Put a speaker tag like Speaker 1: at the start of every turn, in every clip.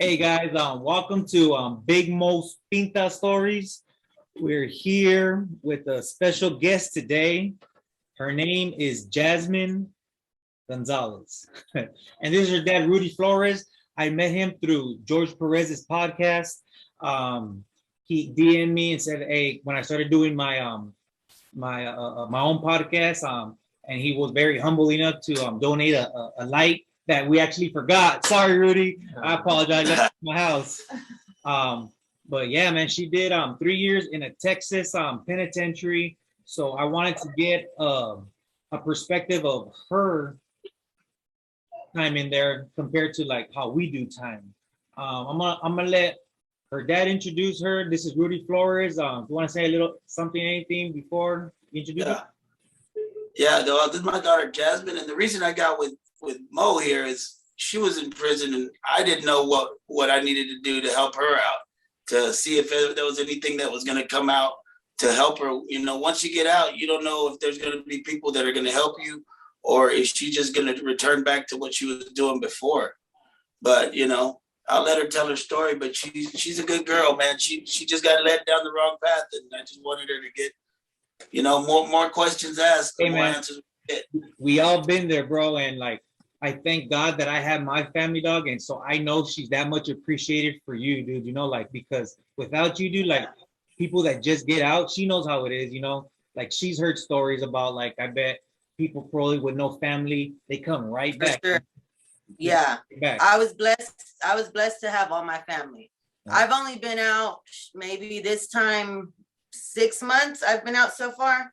Speaker 1: Hey guys, welcome to Big Mo's Pinta Stories. We're here with a special guest today. Her name is Jasmin Gonzales. And this is her dad, Rudy Flores. I met him through George Perez's podcast. He DM'd me and said, "Hey," when I started doing my own podcast, and he was very humble enough to donate a light that we actually forgot. Sorry, Rudy. I apologize. I left my house. But yeah, man, she did 3 years in a Texas penitentiary. So I wanted to get a perspective of her time in there compared to like how we do time. I'm gonna let her dad introduce her. This is Rudy Flores. If you want to say a little something, anything before you introduce her?
Speaker 2: Yeah, though this is my daughter Jasmin, and the reason I got with Mo here is she was in prison, and I didn't know what I needed to do to help her out, to see if there was anything that was going to come out to help her. You know, once you get out, you don't know if there's going to be people that are going to help you, or is she just going to return back to what she was doing before. But you know, I'll let her tell her story. But she's a good girl, man. She just got led down the wrong path, and I just wanted her to get, you know, more questions asked,
Speaker 1: Hey,
Speaker 2: more
Speaker 1: man.
Speaker 2: answers.
Speaker 1: We all been there, bro, and like I thank God that I have my family, dog, and so I know she's that much appreciated for you, dude. You know, like because without you, dude, like people that just get out, she knows how it is. You know, like she's heard stories about like I bet people probably with no family, they come right
Speaker 3: For
Speaker 1: back.
Speaker 3: sure. Yeah,
Speaker 1: Back.
Speaker 3: I was blessed to have all my family.
Speaker 1: Yeah.
Speaker 3: I've only been out maybe this time 6 months. I've been out so far,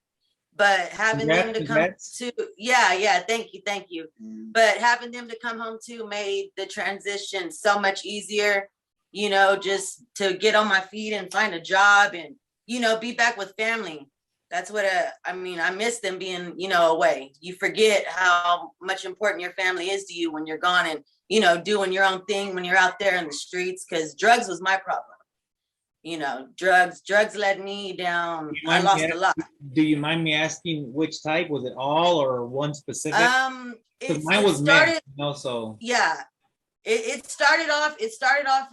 Speaker 3: but having them to come to, yeah, thank you. But having them to come home to made the transition so much easier. You know, just to get on my feet and find a job and, you know, be back with family. That's what I mean. I miss them being, you know, away. You forget how much important your family is to you when you're gone and, you know, doing your own thing when you're out there in the streets, because drugs was my problem. You know, drugs led me down. I lost a lot.
Speaker 1: Do you mind me asking which type? Was it all or one specific?
Speaker 3: Mine
Speaker 1: was started, you know, so
Speaker 3: yeah. It started off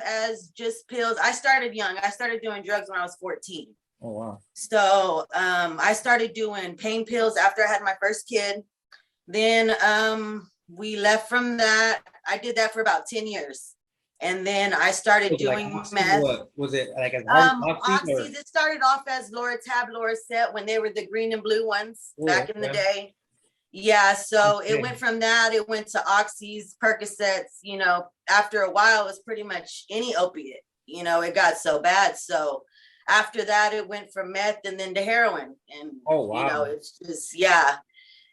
Speaker 3: as just pills. I started young. I started doing drugs when I was 14.
Speaker 1: Oh wow.
Speaker 3: So I started doing pain pills after I had my first kid. Then we left from that. I did that for about 10 years. And then I started doing
Speaker 1: like
Speaker 3: meth.
Speaker 1: What was it like?
Speaker 3: Oxys, it started off as Loratab, Loracet when they were the green and blue ones back in the day. Yeah, so it went from that. It went to Oxys, Percocets. You know, after a while, it was pretty much any opiate. You know, it got so bad. So after that, it went from meth and then to heroin. And
Speaker 1: oh wow,
Speaker 3: you know, it's just yeah.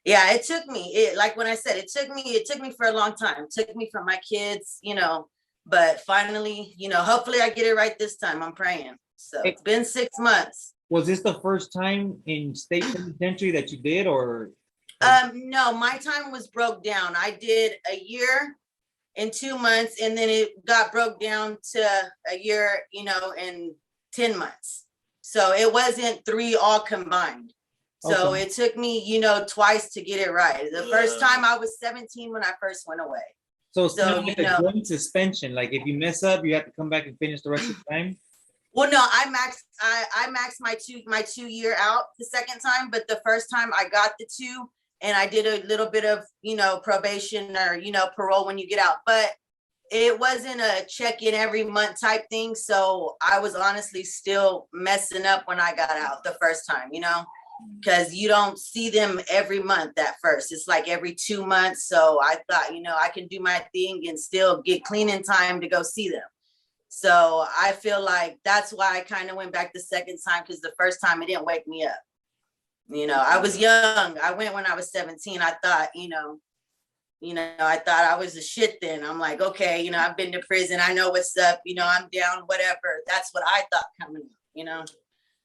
Speaker 3: It took me. Like when I said, it took me for a long time. It took me from my kids, you know. But finally, you know, hopefully I get it right this time. I'm praying. So it's been 6 months.
Speaker 1: Was this the first time in state penitentiary that you did, or?
Speaker 3: No, my time was broke down. I did a year in 2 months, and then it got broke down to a year, you know, in 10 months. So it wasn't 3 all combined. So It took me, you know, twice to get it right. The first time I was 17 when I first went away.
Speaker 1: So it's kind of like a joint suspension. Like if you mess up, you have to come back and finish the rest of the time.
Speaker 3: Well, no, I maxed my 2 year out the second time, but the first time I got the 2, and I did a little bit of, you know, probation or, you know, parole when you get out, but it wasn't a check in every month type thing. So I was honestly still messing up when I got out the first time, you know, because you don't see them every month at first. It's like every 2 months. So I thought, you know, I can do my thing and still get clean in time to go see them. So I feel like that's why I kind of went back the second time, because the first time it didn't wake me up. You know, I was young. I went when I was 17. I thought, I thought I was a shit then. I'm like, okay, you know, I've been to prison. I know what's up. You know, I'm down, whatever. That's what I thought coming up, you know.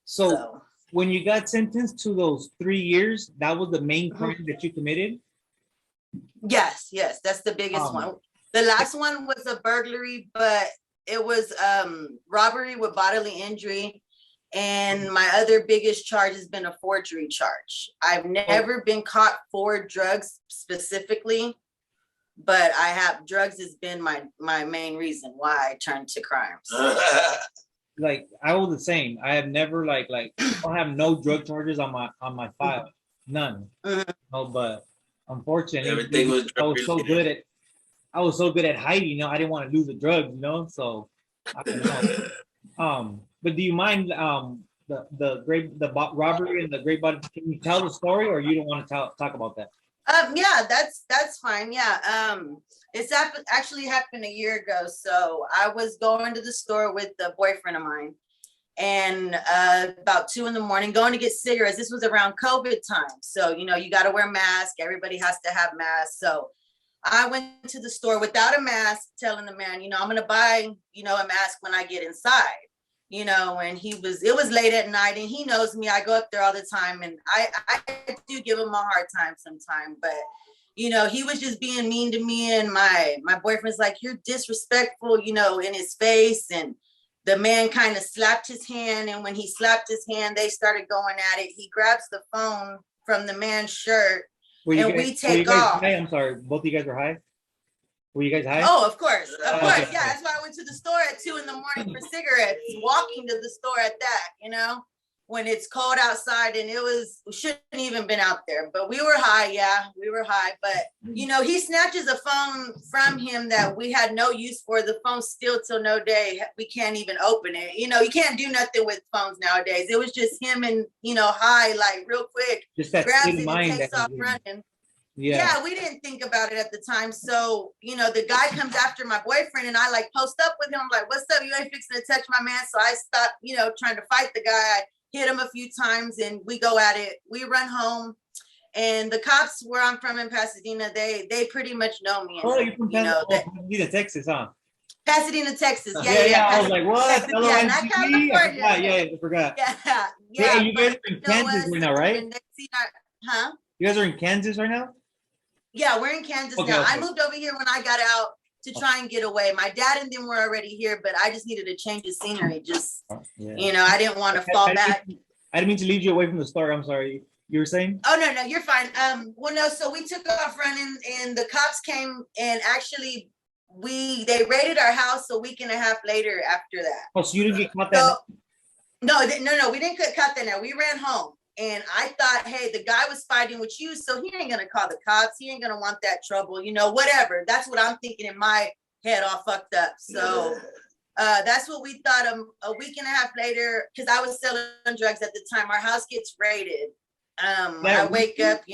Speaker 1: So when you got sentenced to those 3 years, that was the main crime that you committed?
Speaker 3: Yes, that's the biggest one. The last one was a burglary, but it was robbery with bodily injury. And my other biggest charge has been a forgery charge. I've never been caught for drugs specifically. but drugs has been my main reason why I turned to crimes.
Speaker 1: Like I was the same. I have never I don't have no drug charges on my file, none.
Speaker 3: Mhm.
Speaker 1: No, but unfortunately,
Speaker 2: Everything was
Speaker 1: I was so good at hiding. You know, I didn't want to lose the drugs. You know, so I don't know. But do you mind robbery and the great body? Can you tell the story, or you don't want to talk about that?
Speaker 3: Yeah, that's fine. Yeah. It's actually happened a year ago. So I was going to the store with a boyfriend of mine, and about 2 a.m, going to get cigarettes. This was around COVID time. So, you got to wear a mask. Everybody has to have masks. So I went to the store without a mask, telling the man, I'm going to buy, a mask when I get inside. And it was late at night, and he knows me. I go up there all the time, and I do give him a hard time sometimes, but he was just being mean to me, and my boyfriend's like, you're disrespectful, in his face. And the man kind of slapped his hand, and when he slapped his hand, they started going at it. He grabs the phone from the man's shirt, and we take off.
Speaker 1: High? I'm sorry, both of you guys were high? Were you guys high?
Speaker 3: Oh, of course. Yeah, that's why I went to the store at 2 a.m for cigarettes, walking to the store at that, when it's cold outside, and we shouldn't even been out there, but we were high. Yeah, we were high. But, he snatches a phone from him that we had no use for. The phone's still till no day. We can't even open it. You can't do nothing with phones nowadays. It was just him and, high, like real quick,
Speaker 1: just that
Speaker 3: grabs
Speaker 1: state of
Speaker 3: it
Speaker 1: mind
Speaker 3: and takes off running.
Speaker 1: Yeah,
Speaker 3: we didn't think about it at the time. So, the guy comes after my boyfriend, and I post up with him. I'm like, what's up? You ain't fixing to touch my man. So I stopped, trying to fight the guy. I hit him a few times, and we go at it. We run home, and the cops where I'm from in Pasadena, they pretty much know me.
Speaker 1: Oh, you're from Pasadena, Texas, huh?
Speaker 3: Pasadena, Texas.
Speaker 1: Yeah. I was like, what?
Speaker 3: Yeah, not California.
Speaker 1: I forgot.
Speaker 3: Yeah.
Speaker 1: Hey, you guys are in Kansas right now, right?
Speaker 3: Huh?
Speaker 1: You guys are in Kansas right now?
Speaker 3: Yeah, we're in Kansas now. Okay. I moved over here when I got out to try and get away. My dad and them were already here, but I just needed a change of scenery. I didn't want to fall back.
Speaker 1: I didn't mean to lead you away from the story. I'm sorry. You were saying?
Speaker 3: Oh, no, you're fine. So we took off running, and the cops came, and actually they raided our house a week and a half later after that.
Speaker 1: Oh, so you didn't get caught that night?
Speaker 3: No, we didn't get caught that night. We ran home. And I thought, hey, the guy was fighting with you, so he ain't gonna call the cops. He ain't gonna want that trouble, whatever. That's what I'm thinking in my head, all fucked up. So that's what we thought. A week and a half later, because I was selling drugs at the time, our house gets raided. I wake up,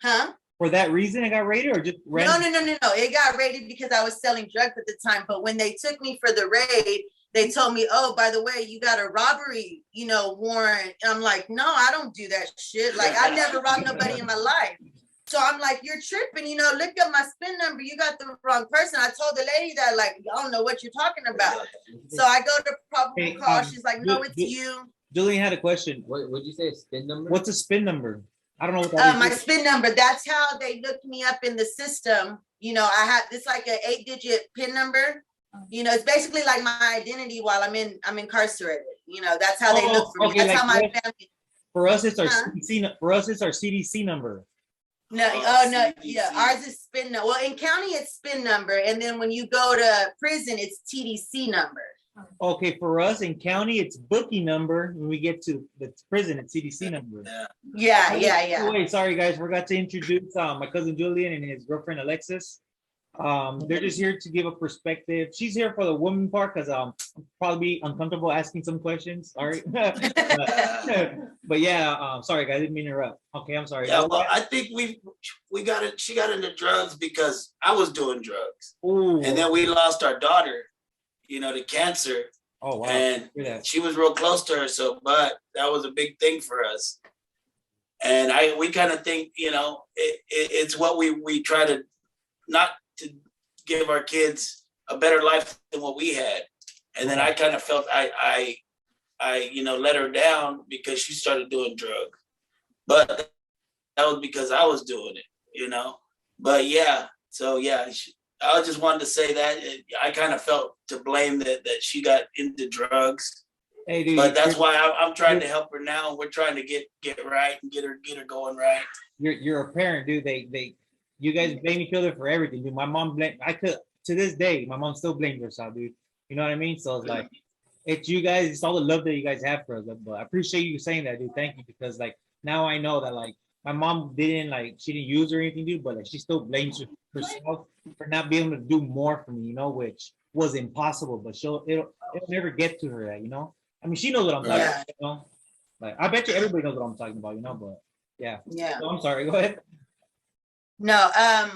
Speaker 3: huh?
Speaker 1: For that reason, it got raided, or just random?
Speaker 3: No. It got raided because I was selling drugs at the time. But when they took me for the raid, they told me, oh, by the way, you got a robbery, warrant. And I'm like, no, I don't do that shit. Like, I never robbed nobody in my life. So I'm like, you're tripping, look up my SPIN number. You got the wrong person. I told the lady that, like, I don't know what you're talking about. So I go to probable cause. She's like, no, it's you.
Speaker 1: Julian had a question.
Speaker 4: What would you say, a SPIN number?
Speaker 1: What's a SPIN number? I don't know what that is.
Speaker 3: My SPIN number. That's how they looked me up in the system. I had, it's like an 8-digit PIN number. It's basically like my identity while I'm incarcerated. That's how they look for me. That's how my family.
Speaker 1: For us, it's our CDC. For us, it's our CDC number.
Speaker 3: No, no, yeah, ours is SPIN number. Well, in county, it's SPIN number, and then when you go to prison, it's TDC number.
Speaker 1: Okay, for us in county, it's bookie number. When we get to the prison, it's CDC number.
Speaker 3: Yeah.
Speaker 1: Oh, wait, sorry guys, forgot to introduce my cousin Julian and his girlfriend Alexis. They're just here to give a perspective. She's here for the woman part because probably be uncomfortable asking some questions. Sorry, but yeah, sorry guys, I didn't mean to interrupt. Okay, I'm sorry.
Speaker 2: Yeah, well, I think we got it. She got into drugs because I was doing drugs.
Speaker 1: Ooh.
Speaker 2: And then we lost our daughter, to cancer.
Speaker 1: Oh wow!
Speaker 2: And she was real close to her, but that was a big thing for us. And we kind of think, it's what we try to not to give our kids a better life than what we had. And then I kind of felt I let her down because she started doing drugs. But that was because I was doing it, But yeah, so yeah, I just wanted to say that I kind of felt to blame that she got into drugs.
Speaker 1: Hey, dude,
Speaker 2: but that's why I'm trying to help her now. We're trying to get right and get her going right.
Speaker 1: You're a parent, dude. They You guys blame each other for everything, dude. My mom to this day, my mom still blames herself, dude. You know what I mean? So it's like, it's you guys, it's all the love that you guys have for us. But I appreciate you saying that, dude. Thank you, because like now I know that like my mom didn't like, she didn't use or anything, dude, but like she still blames herself for not being able to do more for me, you know, which was impossible. But it'll never get to her that, you know. I mean, she knows what I'm talking about, you know. Like I bet you everybody knows what I'm talking about, you know. But yeah.
Speaker 3: Yeah.
Speaker 1: So, I'm sorry. Go ahead.
Speaker 3: No,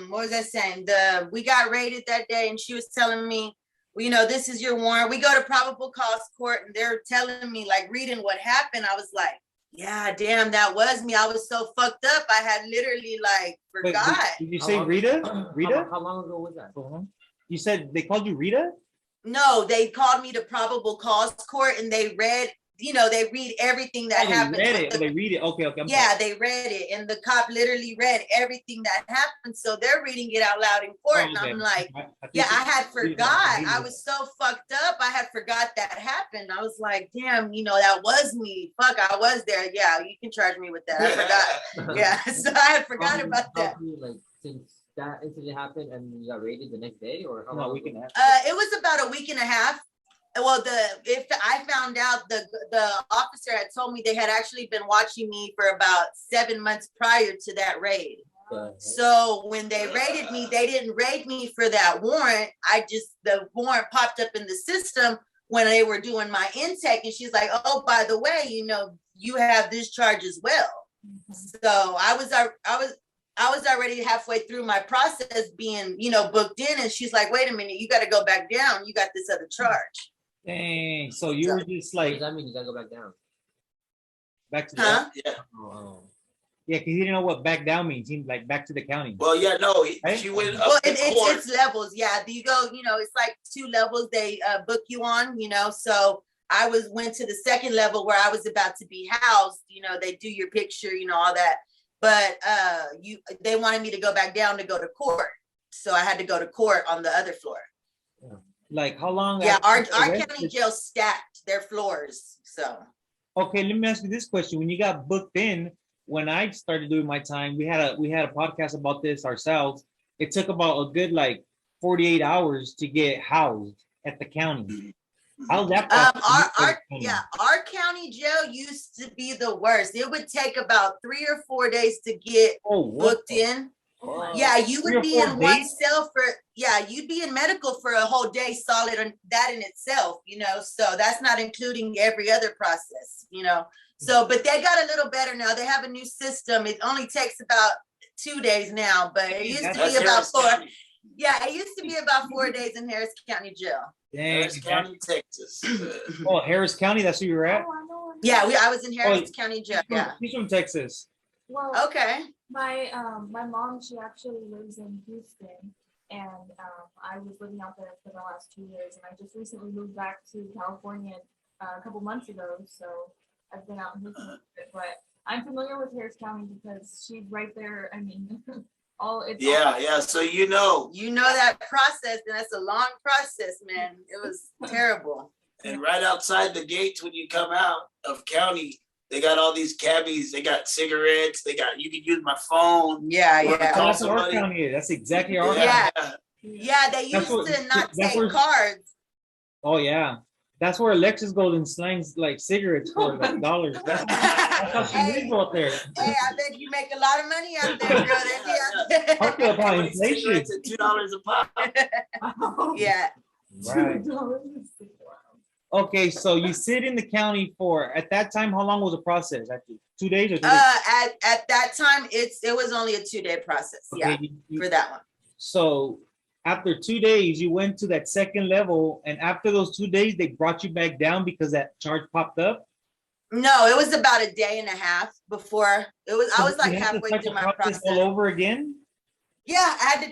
Speaker 3: what was I saying? We got raided that day, and she was telling me, well, you know, this is your warrant. We go to probable cause court, and they're telling me, like, reading what happened. I was like, yeah, damn, that was me. I was so fucked up. I had literally like forgot.
Speaker 1: Wait, did you say Rita? Rita?
Speaker 4: How long ago was that?
Speaker 1: You said they called you Rita?
Speaker 3: No, they called me to probable cause court, and they read, you know, they read everything that happened.
Speaker 1: They read it. Okay.
Speaker 3: Yeah, they read it, and the cop literally read everything that happened. So they're reading it out loud in court, and I'm like, I had forgot. I was so fucked up. I had forgot that happened. I was like, damn, you know, that was me. Fuck, I was there. Yeah, you can charge me with that. I forgot. Yeah, so I had forgot about that.
Speaker 4: Like since that incident happened and you got raided the next day, or how
Speaker 1: long?
Speaker 4: long?
Speaker 3: It was about a week and a half. Well, if I found out, the officer had told me they had actually been watching me for about 7 months prior to that raid. So when they raided me, they didn't raid me for that warrant. The warrant popped up in the system when they were doing my intake, and she's like, oh, by the way, you know, you have this charge as well. So I was already halfway through my process being, you know, booked in, and she's like, wait a minute, you got to go back down. You got this other charge.
Speaker 1: Dang, so you were just like,
Speaker 4: what does that mean? You gotta go back down.
Speaker 1: Back to
Speaker 3: huh?
Speaker 2: Yeah.
Speaker 1: Yeah, because he didn't know what back down means. He like back to the county.
Speaker 2: Well, yeah, no, she went up to court.
Speaker 3: It's levels. Yeah, you go, you know, it's like 2 levels they book you on, you know. So I went to the 2nd level where I was about to be housed. You know, they do your picture, you know, all that. But they wanted me to go back down to go to court. So I had to go to court on the other floor.
Speaker 1: Yeah. Like how long?
Speaker 3: Yeah, our county jail stacked their floors. So
Speaker 1: okay, let me ask you this question. When you got booked in, when I started doing my time, we had a podcast about this ourselves. It took about a good like 48 hours to get housed at the county. How's that?
Speaker 3: Our county jail used to be the worst. It would take about 3 or 4 days to get booked in. Yeah, you would be in one cell you'd be in medical for a whole day solid on that in itself, you know, so that's not including every other process, you know. So, but they got a little better now. They have a new system. It only takes about 2 days now, but it used to be about 4. Yeah, it used to be about 4 days in Harris County Jail.
Speaker 2: Harris County, Texas.
Speaker 1: Oh, Harris County, that's where you're at?
Speaker 3: Yeah, I was in Harris County Jail. Yeah.
Speaker 1: He's from Texas.
Speaker 5: Well,
Speaker 3: okay.
Speaker 5: My mom, she actually lives in Houston, and I was living out there for the last 2 years, and I just recently moved back to California a couple months ago, so I've been out in Houston, but I'm familiar with Harris County because she's right there. I mean,
Speaker 2: So you know
Speaker 3: that process, and that's a long process, man. It was terrible.
Speaker 2: And right outside the gates when you come out of county, they got all these cabbies. They got cigarettes. You can use my phone.
Speaker 3: Yeah.
Speaker 1: That's what our county is. That's exactly our county.
Speaker 3: Yeah, they used to not take cards.
Speaker 1: Oh yeah, that's where Alexis goes and slangs like cigarettes for like dollars. That's how she lives out there.
Speaker 3: Hey, I bet you make a lot of money out there, girl.
Speaker 1: I'll feel about inflation.
Speaker 2: At $2 a pop.
Speaker 3: Yeah.
Speaker 1: Right. Okay, so you sit in the county for, at that time, how long was the process? 2 days or 3 days?
Speaker 3: At that time, it was only a 2-day process. Okay, for that one.
Speaker 1: So after 2 days, you went to that 2nd level, and after those 2 days, they brought you back down because that charge popped up?
Speaker 3: No, it was about a day and a half before. I was like halfway through my process.
Speaker 1: All over again?
Speaker 3: Yeah, I had to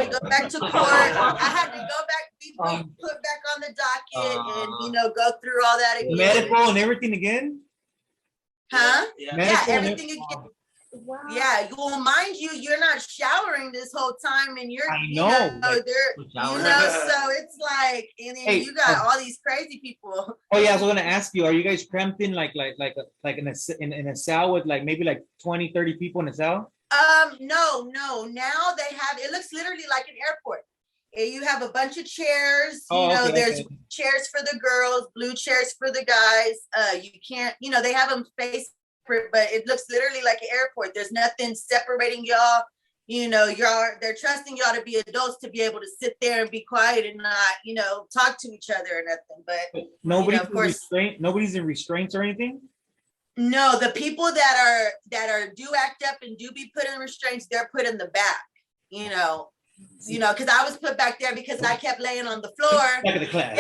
Speaker 3: go back to court. I had to go back, be put back on the docket, and go through all that again.
Speaker 1: Medical and everything again?
Speaker 3: Huh?
Speaker 2: Yeah,
Speaker 3: everything again. Wow. Yeah, well, mind you, you're not showering this whole time, and you're, so it's like, and then you got all these crazy people.
Speaker 1: Oh yeah, I was gonna ask you, are you guys cramped in like in a cell with like maybe like 20, 30 people in a cell?
Speaker 3: No. Now they have, it looks literally like an airport. You have a bunch of chairs,
Speaker 1: okay,
Speaker 3: there's chairs for the girls, blue chairs for the guys. You can't, they have them face, but it looks literally like an airport. There's nothing separating y'all. They're trusting y'all to be adults to be able to sit there and be quiet and not, talk to each other or nothing. But
Speaker 1: nobody's
Speaker 3: of course,
Speaker 1: nobody's in restraints or anything.
Speaker 3: No, the people that are do act up and do be put in restraints, they're put in the back, because I was put back there because I kept laying on the floor.
Speaker 1: Back of the class.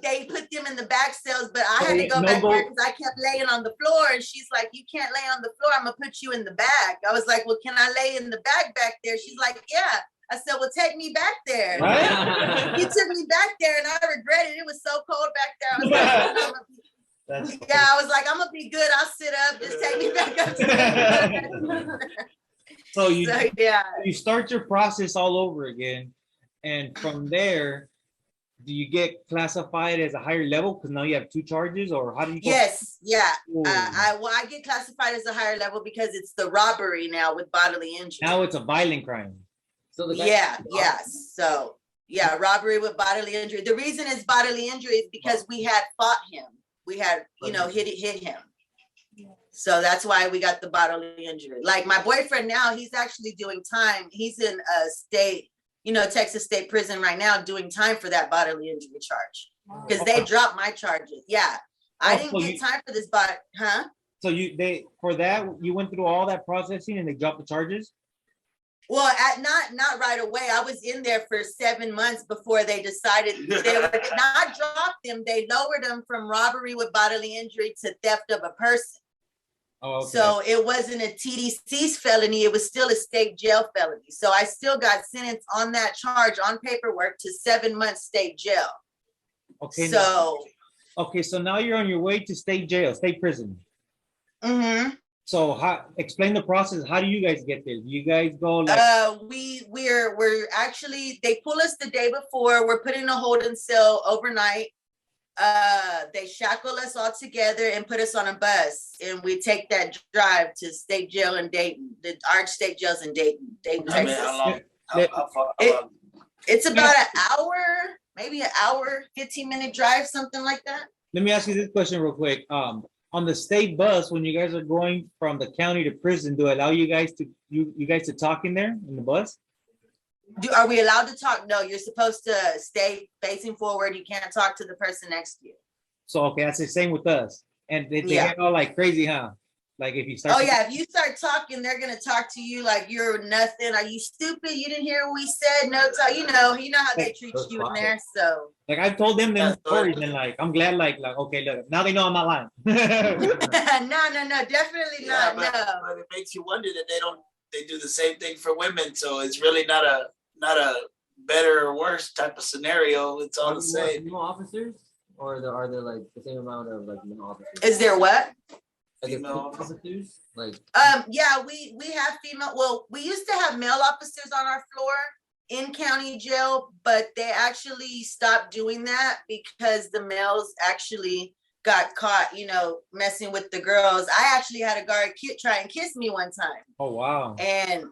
Speaker 3: They put them in the back cells, but I had to go back there because I kept laying on the floor, and she's like, "You can't lay on the floor. I'm gonna put you in the back." I was like, "Well, can I lay in the back there?" She's like, "Yeah." I said, "Well, take me back there."
Speaker 1: Right?
Speaker 3: He took me back there, and I regretted it. It was so cold back there. I was like, I was like, I'm gonna be good. I'll sit up. Just take me back up to
Speaker 1: So you start your process all over again, and from there, do you get classified as a higher level because now you have 2 charges, or how do you?
Speaker 3: Yes, yeah. I get classified as a higher level because it's the robbery now with bodily injury.
Speaker 1: Now it's a violent crime.
Speaker 4: So
Speaker 3: So robbery with bodily injury. The reason it's bodily injury is because we had fought him. We had, hit him. So that's why we got the bodily injury. Like my boyfriend now, he's actually doing time. He's in a state, Texas State Prison right now doing time for that bodily injury charge. Because they dropped my charges. Yeah. I didn't get time for this, huh?
Speaker 1: So you went through all that processing and they dropped the charges?
Speaker 3: Well, not right away. I was in there for 7 months before they decided they would not drop them. They lowered them from robbery with bodily injury to theft of a person.
Speaker 1: Oh, okay.
Speaker 3: So it wasn't a TDC's felony. It was still a state jail felony. So I still got sentenced on that charge on paperwork to 7 months state jail.
Speaker 1: Okay. So now you're on your way to state jail, state prison. Mm-hmm. So explain the process. How do you guys get there? Do you guys go like
Speaker 3: we're actually, they pull us the day before. We're put in a holding cell overnight. They shackle us all together and put us on a bus, and we take that drive to state jail in Dayton, the Arch State Jails in Dayton, Texas.
Speaker 2: How long?
Speaker 3: It's about an hour, maybe an hour, 15-minute drive, something like that.
Speaker 1: Let me ask you this question real quick. On the state bus, when you guys are going from the county to prison, do it allow you guys to talk in there in the bus?
Speaker 3: Are we allowed to talk? No, you're supposed to stay facing forward. You can't talk to the person next to you.
Speaker 1: So okay, that's the same with us. And they get all like crazy, huh? Like if you start.
Speaker 3: If you start talking, they're gonna talk to you like you're nothing. Are you stupid? You didn't hear what we said? No, you know how they treat you in there. So
Speaker 1: like I've told them stories, and like I'm glad like okay, look, now they know I'm not lying.
Speaker 3: No, definitely not.
Speaker 2: But it makes you wonder that they do the same thing for women. So it's really not a better or worse type of scenario. It's all the same.
Speaker 4: Female officers, or are there like the same amount of like male officers?
Speaker 3: Is there what?
Speaker 4: Female officers? Like
Speaker 3: we have female. Well, we used to have male officers on our floor in county jail, but they actually stopped doing that because the males actually got caught, messing with the girls. I actually had a guard try and kiss me one time.
Speaker 1: Oh wow!
Speaker 3: And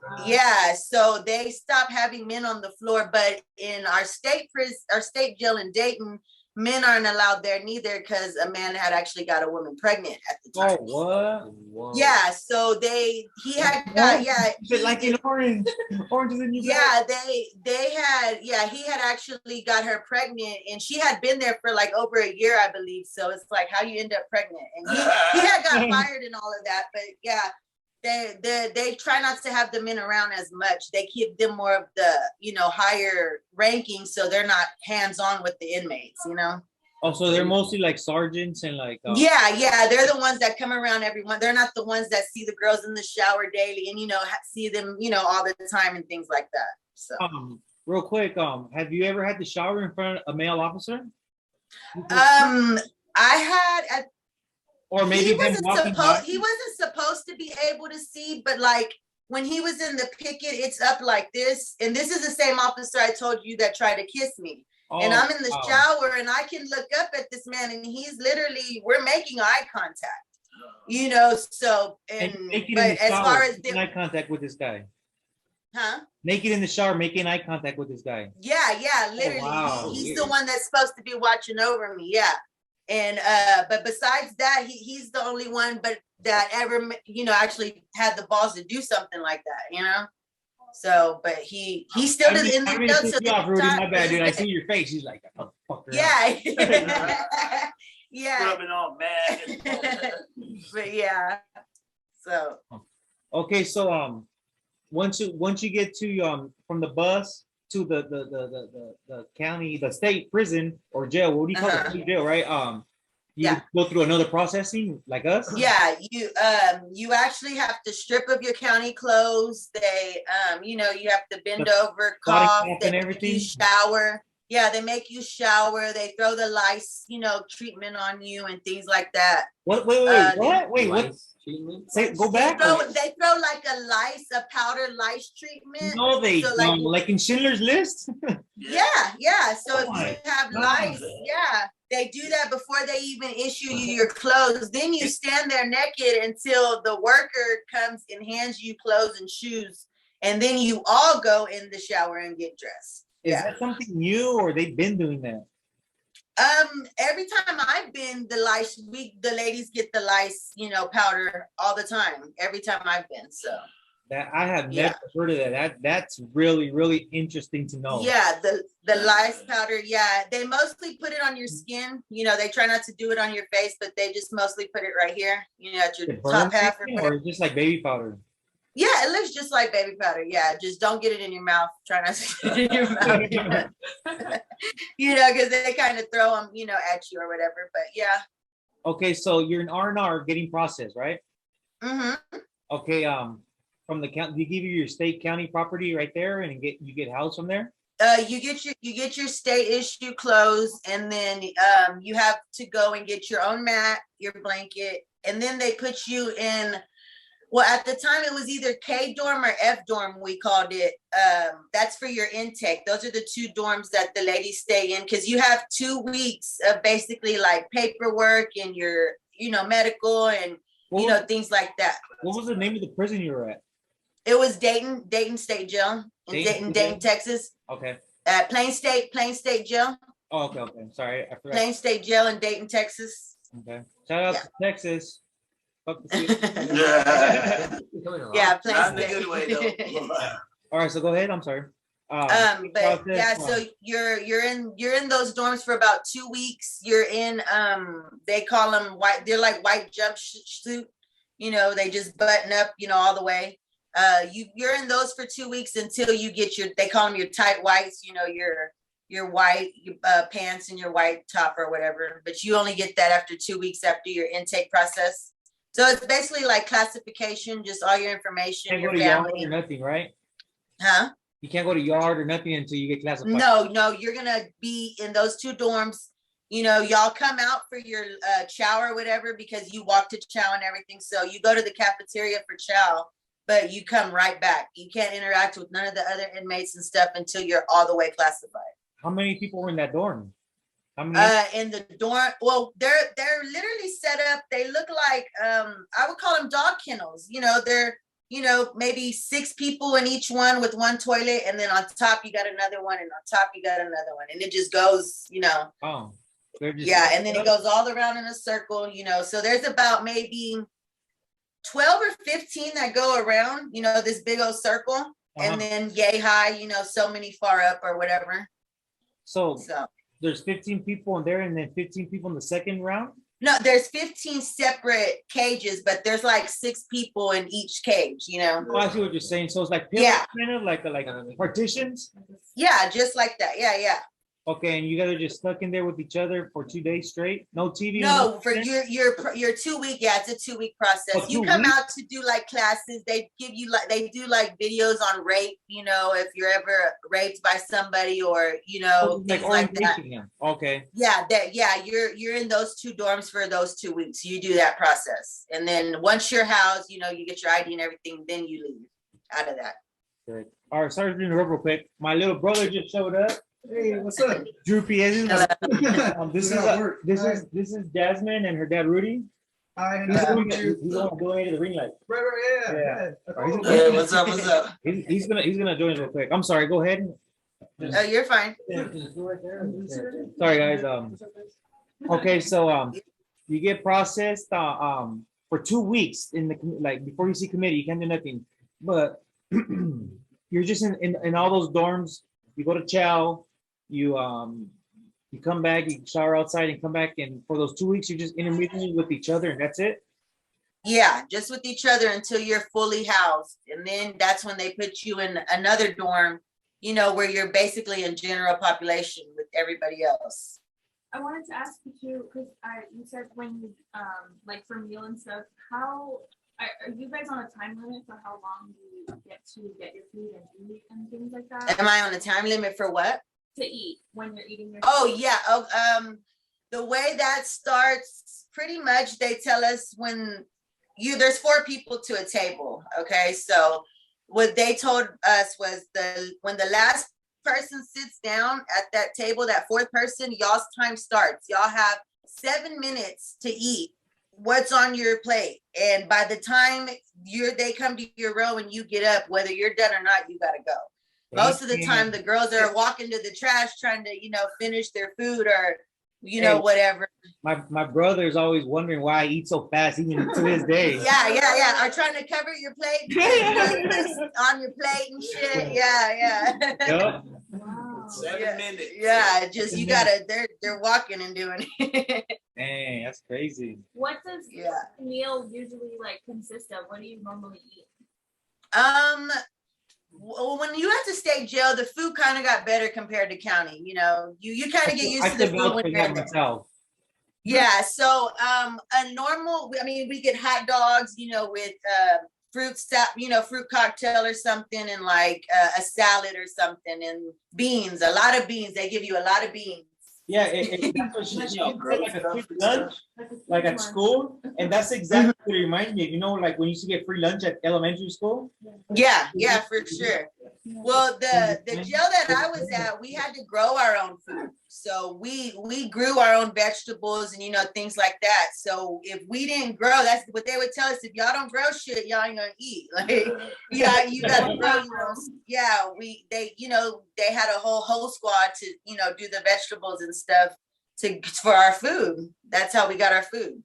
Speaker 3: so they stopped having men on the floor. But in our state jail in Dayton, men aren't allowed there neither because a man had actually got a woman pregnant at the time.
Speaker 1: Oh what?
Speaker 4: Whoa.
Speaker 3: Yeah, so he
Speaker 1: like in orange is in your
Speaker 3: he had actually got her pregnant, and she had been there for like over a year, I believe. So it's like how you end up pregnant, and he had got fired and all of that. But yeah, they try not to have the men around as much. They keep them more of the higher ranking, so they're not hands-on with the inmates.
Speaker 1: Oh, so they're mostly like sergeants and like
Speaker 3: they're the ones that come around everyone. They're not the ones that see the girls in the shower daily and see them all the time and things like that. So
Speaker 1: real quick, have you ever had to shower in front of a male officer?
Speaker 3: I had
Speaker 1: or maybe
Speaker 3: he wasn't supposed to be able to see, but like when he was in the picket, it's up like this, and this is the same officer I told you that tried to kiss me. And I'm in the shower and I can look up at this man and he's literally, we're making eye contact. You know, so
Speaker 1: And
Speaker 3: and
Speaker 1: naked in
Speaker 3: but
Speaker 1: the
Speaker 3: as
Speaker 1: shower,
Speaker 3: far as
Speaker 1: making
Speaker 3: the
Speaker 1: eye contact with this guy.
Speaker 3: huh?
Speaker 1: Naked in the shower, making eye contact with this guy.
Speaker 3: Yeah, literally.
Speaker 1: wow.
Speaker 3: He's the one that's supposed to be watching over me. Yeah. And but besides that, he's the only one but that ever, you know, actually had the balls to do something like that, you know. So, but he still does in the notes. So
Speaker 1: Rudy, my bad, dude. I see your face. He's like, oh, fuck her
Speaker 3: yeah. Yeah.
Speaker 2: Rubbing all mad.
Speaker 3: But yeah. So
Speaker 1: Okay, so once you get to from the bus to the county, the state prison or jail, what do you call it? State jail, right? You
Speaker 3: Yeah.
Speaker 1: go through another processing like us?
Speaker 3: yeah, you actually have to strip of your county clothes. They you know, you have to bend over,
Speaker 1: Body
Speaker 3: cough,
Speaker 1: cap
Speaker 3: they
Speaker 1: and
Speaker 3: make
Speaker 1: everything?
Speaker 3: you shower. Yeah, they make you shower, they throw the lice, you know, treatment on you and things like that.
Speaker 1: What? Wait, what? Wait, what?
Speaker 4: Lice treatment?
Speaker 1: Say, go
Speaker 3: They
Speaker 1: back.
Speaker 3: throw like a powder lice treatment.
Speaker 1: No, they
Speaker 3: So,
Speaker 1: don't. Like in Schindler's List.
Speaker 3: Yeah. So
Speaker 1: Oh
Speaker 3: if
Speaker 1: my
Speaker 3: you have
Speaker 1: God.
Speaker 3: lice, yeah, they do that before they even issue you your clothes. Then you stand there naked until the worker comes and hands you clothes and shoes, and then you all go in the shower and get dressed.
Speaker 1: Is
Speaker 3: Yeah.
Speaker 1: that something new, or they've been doing that?
Speaker 3: Every time I've been, the ladies get the lice, you know, powder all the time. Every time I've been, so.
Speaker 1: That I have
Speaker 3: Yeah.
Speaker 1: never heard of that. That's really interesting to know.
Speaker 3: Yeah, the lice powder. Yeah, they mostly put it on your skin. You know, they try not to do it on your face, but they just mostly put it right here. You know, at your
Speaker 1: It
Speaker 3: top
Speaker 1: burns
Speaker 3: half or
Speaker 1: you,
Speaker 3: whatever.
Speaker 1: or just like baby powder.
Speaker 3: Yeah, it looks just like baby powder. Yeah, just don't get it in your mouth. Try not to get it in your mouth. You know, because they kind of throw them, you know, at you or whatever. But yeah.
Speaker 1: Okay, so you're in R&R getting processed, right?
Speaker 3: Mm-hmm.
Speaker 1: Okay, from the county, they give you your state county property right there, and you get housed from there.
Speaker 3: You get your state issue clothes, and then you have to go and get your own mat, your blanket, and then they put you in. Well, at the time it was either K dorm or F dorm, we called it. That's for your intake. Those are the two dorms that the ladies stay in, because you have 2 weeks of basically like paperwork and your, you know, medical and you know, things like that.
Speaker 1: What was the name of the prison you were at?
Speaker 3: It was Dayton State Jail in Dayton, Texas.
Speaker 1: Okay.
Speaker 3: Plain State Jail.
Speaker 1: Oh, okay. Sorry, I forgot.
Speaker 3: Plain State Jail in Dayton, Texas.
Speaker 1: Okay. Shout out to Texas. Fuck the city.
Speaker 3: Yeah, Plain
Speaker 2: Not in a
Speaker 3: State.
Speaker 2: good way though.
Speaker 1: All right, so go ahead. I'm sorry.
Speaker 3: But yeah, so you're in those dorms for about 2 weeks. You're in they call them white. They're like white jumpsuit. You know, they just button up, you know, all the way. You're in those for 2 weeks until you get they call them your tight whites. You know, your white pants and your white top or whatever. But you only get that after 2 weeks after your intake process. So it's basically like classification, just all your information,
Speaker 1: Can't
Speaker 3: your
Speaker 1: go to yard
Speaker 3: family.
Speaker 1: or nothing, right?
Speaker 3: Huh?
Speaker 1: You can't go to yard or nothing until you get classified.
Speaker 3: No, you're gonna be in those two dorms. You know, y'all come out for your chow or whatever, because you walk to chow and everything. So you go to the cafeteria for chow, but you come right back. You can't interact with none of the other inmates and stuff until you're all the way classified.
Speaker 1: How many people were in that dorm? How many?
Speaker 3: In the dorm, well, they're literally set up. They look like I would call them dog kennels. You know, they're, you know, maybe 6 people in each one with one toilet, and then on top you got another one, and on top you got another one, and it just goes, you know.
Speaker 1: Oh,
Speaker 3: yeah, and then it goes all around in a circle, you know. So there's about maybe 12 or 15 that go around, you know, this big old circle, and then yay high, you know, so many far up or whatever.
Speaker 1: So there's 15 people in there, and then 15 people in the second round?
Speaker 3: No, there's 15 separate cages, but there's like 6 people in each cage, you know.
Speaker 1: Oh, I see what you're saying. So it's like pillars, kind of like partitions?
Speaker 3: Yeah, just like that. Yeah.
Speaker 1: Okay, and you guys are just stuck in there with each other for 2 days straight? No TV?
Speaker 3: No, for your 2 week, yeah, it's a 2 week process.
Speaker 1: Oh,
Speaker 3: you come out to do like classes. They give you they do like videos on rape, you know, if you're ever raped by somebody, or, you know, things like that.
Speaker 1: Yeah. Okay.
Speaker 3: Yeah, you're in those 2 dorms for those 2 weeks. You do that process. And then once you're housed, you know, you get your ID and everything, then you leave out of that.
Speaker 1: Good. All right, sorry to interrupt real quick. My little brother just showed up.
Speaker 6: Hey, what's up?
Speaker 1: Droopy. This is Jasmine and her dad Rudy. He's gonna donate the ring light.
Speaker 6: Right, yeah.
Speaker 2: Hey, what's up? What's up?
Speaker 1: He's gonna join real quick. I'm sorry. Go ahead.
Speaker 3: Oh, you're fine.
Speaker 1: Sorry, guys. Okay, so you get processed for 2 weeks in the like before you see committee, you can't do nothing. But you're just in all those dorms. You go to chow. You come back. You shower outside and come back. And for those 2 weeks, you're just intermingling with each other, and that's it.
Speaker 3: Yeah, just with each other until you're fully housed. And then that's when they put you in another dorm, you know, where you're basically in general population with everybody else.
Speaker 5: I wanted to ask you too, because you said when you like for meal and stuff, how are you guys on a time limit for how long you get to get your food and eat and things like that?
Speaker 3: Am I on a time limit for what?
Speaker 5: To eat when you're eating your
Speaker 3: Oh
Speaker 5: food?
Speaker 3: yeah. The way that starts, pretty much they tell us when there's 4 people to a table. Okay, so what they told us was when the last person sits down at that table, that 4th person, y'all's time starts. Y'all have 7 minutes to eat what's on your plate, and by the time they come to your row and you get up, whether you're done or not, you gotta go. Most of the time the girls are walking to the trash trying to, finish their food or, whatever.
Speaker 1: My brother is always wondering why I eat so fast, even to this day.
Speaker 3: Yeah. Are trying to cover your plate, on your plate and shit. Yeah.
Speaker 1: Yep.
Speaker 5: Wow.
Speaker 2: 7 minutes.
Speaker 3: Yeah, just you gotta. They're walking and doing it.
Speaker 1: Dang, that's crazy.
Speaker 5: What does
Speaker 3: Yeah.
Speaker 5: meal usually like consist of? What do you normally eat?
Speaker 3: Well, when you have to state jail, the food kind of got better compared to county. You kind of get used to the food when you're in there.
Speaker 1: Myself.
Speaker 3: Yeah, so a normal, we get hot dogs, with fruit stuff, fruit cocktail or something, and like a salad or something, and beans, a lot of beans. They give you a lot of beans.
Speaker 1: Yeah, that's what she said, like a free lunch, like at school, and that's exactly what it reminds me of. Like when you used to get free lunch at elementary school.
Speaker 3: Yeah, for sure. Well, the jail that I was at, we had to grow our own food. So we grew our own vegetables and things like that. So if we didn't grow, that's what they would tell us. If y'all don't grow shit, y'all ain't gonna eat. Like, yeah, you gotta grow your own. Yeah, they had a whole squad to do the vegetables and stuff for our food. That's how we got our food.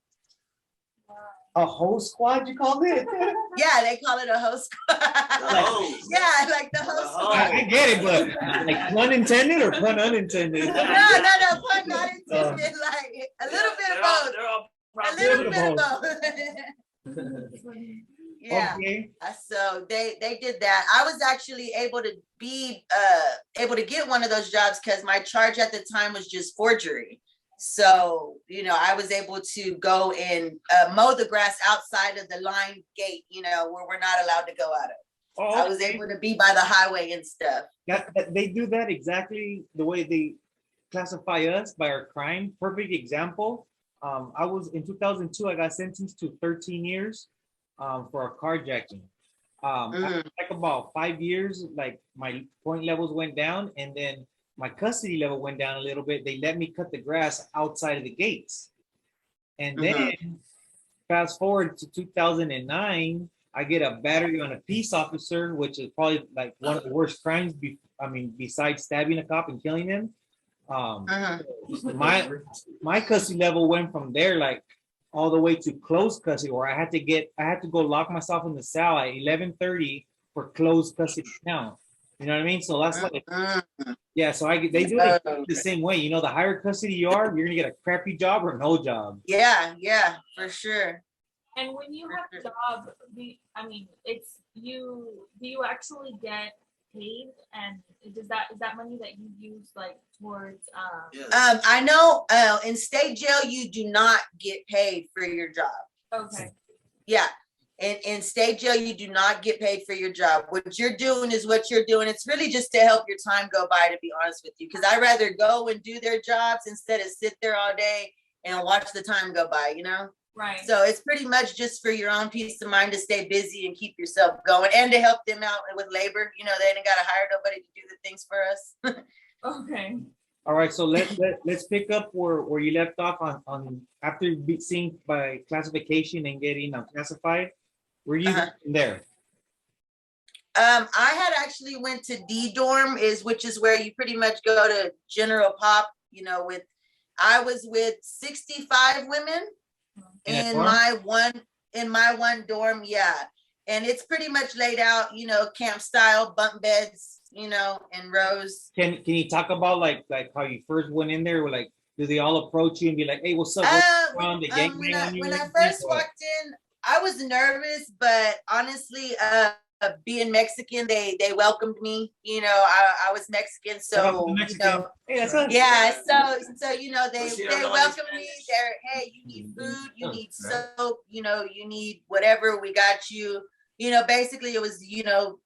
Speaker 1: A whole squad, you called it?
Speaker 3: Yeah, they call it a host squad. Yeah, like the host squad.
Speaker 1: I get it, but like pun intended or pun unintended?
Speaker 3: No, pun not intended. Like a little bit of both. A little bit of both. Yeah.
Speaker 1: Okay.
Speaker 3: So they did that. I was actually able to get one of those jobs because my charge at the time was just forgery. So, I was able to go and mow the grass outside of the line gate, where we're not allowed to go out of.
Speaker 1: Oh,
Speaker 3: I was able to be by the highway and stuff.
Speaker 1: They do that exactly the way they classify us by our crime. Perfect example. I was in 2002, I got sentenced to 13 years for a carjacking. After like about 5 years, like my point levels went down, and then my custody level went down a little bit. They let me cut the grass outside of the gates. And then fast forward to 2009, I get a battery on a peace officer, which is probably like one of the worst crimes. Besides stabbing a cop and killing him. My custody level went from there like all the way to closed custody, where I had to go lock myself in the cell at 11:30 for closed custody count. You know what I mean? So that's like, yeah. So they do it the same way. The higher custody you are, you're gonna get a crappy job or no job.
Speaker 3: Yeah, for sure.
Speaker 5: And when you have a job, it's you. Do you actually get paid? And is that money that you use like towards?
Speaker 3: I know in state jail you do not get paid for your job.
Speaker 5: Okay.
Speaker 3: Yeah. In state jail, you do not get paid for your job. What you're doing is what you're doing. It's really just to help your time go by, to be honest with you. Because I'd rather go and do their jobs instead of sit there all day and watch the time go by,
Speaker 5: Right.
Speaker 3: So it's pretty much just for your own peace of mind to stay busy and keep yourself going and to help them out with labor. They ain't got to hire nobody to do the things for us.
Speaker 5: Okay.
Speaker 1: All right, so let's pick up where you left off on after seeing by classification and getting classified. Were you there?
Speaker 3: I had actually went to D dorm, which is where you pretty much go to general pop. I was with 65 women in my one dorm. Yeah, and it's pretty much laid out, camp style, bunk beds, in rows.
Speaker 1: Can you talk about like how you first went in there? Like, do they all approach you and be like, "Hey, what's up?"
Speaker 3: When I first walked in, I was nervous, but honestly, being Mexican, they welcomed me. I was Mexican, so
Speaker 1: hey,
Speaker 3: yeah. So they welcomed me. Hey, you need food, you need soap, you need whatever. We got you. Basically it was,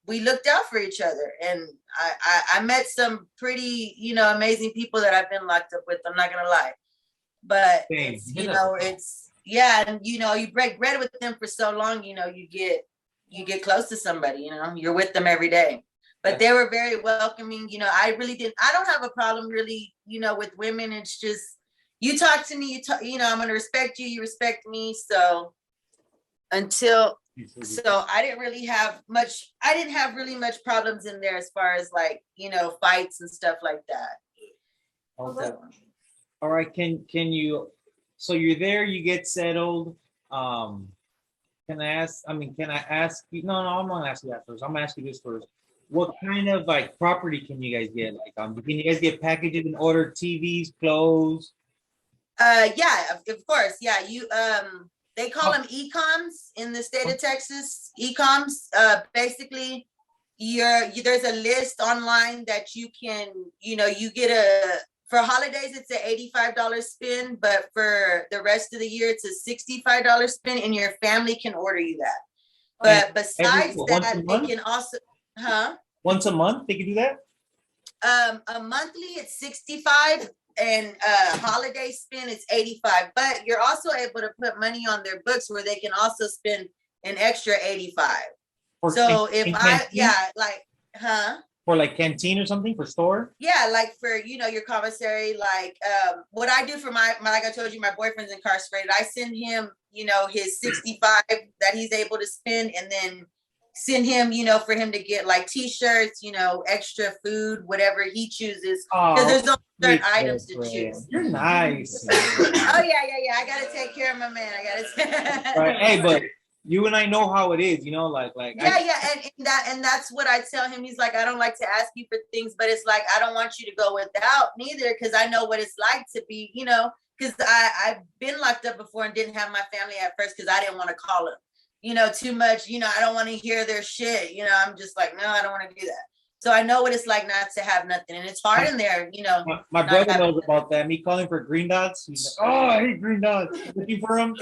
Speaker 3: we looked out for each other, and I met some pretty, amazing people that I've been locked up with. I'm not gonna lie, but it's, it's and you break bread with them for so long, you get close to somebody, you're with them every day. But they were very welcoming. I don't have a problem really, with women. It's just, you talk to me, I'm gonna respect you, you respect me. So I didn't really have really much problems in there as far as like, fights and stuff like that.
Speaker 1: Okay. All right. Can you, so you're there, you get settled. Can I ask you? No, I'm not gonna ask you that first. I'm gonna ask you this first. What kind of like property can you guys get? Like, can you guys get packages and order TVs, clothes?
Speaker 3: Yeah, of course. Yeah, they call them e-coms in the state of Texas. E-coms, basically, there's a list online that you can, you get for holidays, it's an $85 spin, but for the rest of the year, it's a $65 spin, and your family can order you that. But besides that, they can also,
Speaker 1: Once a month, they can do that?
Speaker 3: A monthly, it's 65. And holiday spin is 85, but you're also able to put money on their books where they can also spend an extra 85. So
Speaker 1: for like canteen or something, for store?
Speaker 3: Yeah, like for your commissary, like what I do for my like I told you, my boyfriend's incarcerated. I send him, his 65 that he's able to spend, and then send him, for him to get like t-shirts, extra food, whatever he chooses, because there's no certain items to choose.
Speaker 1: You're nice.
Speaker 3: Oh yeah. I gotta take care of my man.
Speaker 1: Right. Hey, but you and I know how it is,
Speaker 3: and that's what I tell him. He's like, I don't like to ask you for things, but it's like, I don't want you to go without neither, because I know what it's like to be, because I've been locked up before and didn't have my family at first because I didn't want to call them. Too much, I don't want to hear their shit. I'm just like, no, I don't want to do that. So I know what it's like not to have nothing. And it's hard in there,
Speaker 1: My brother knows about that. Me calling for green dots. He's like, oh, I hate green dots. Looking for them.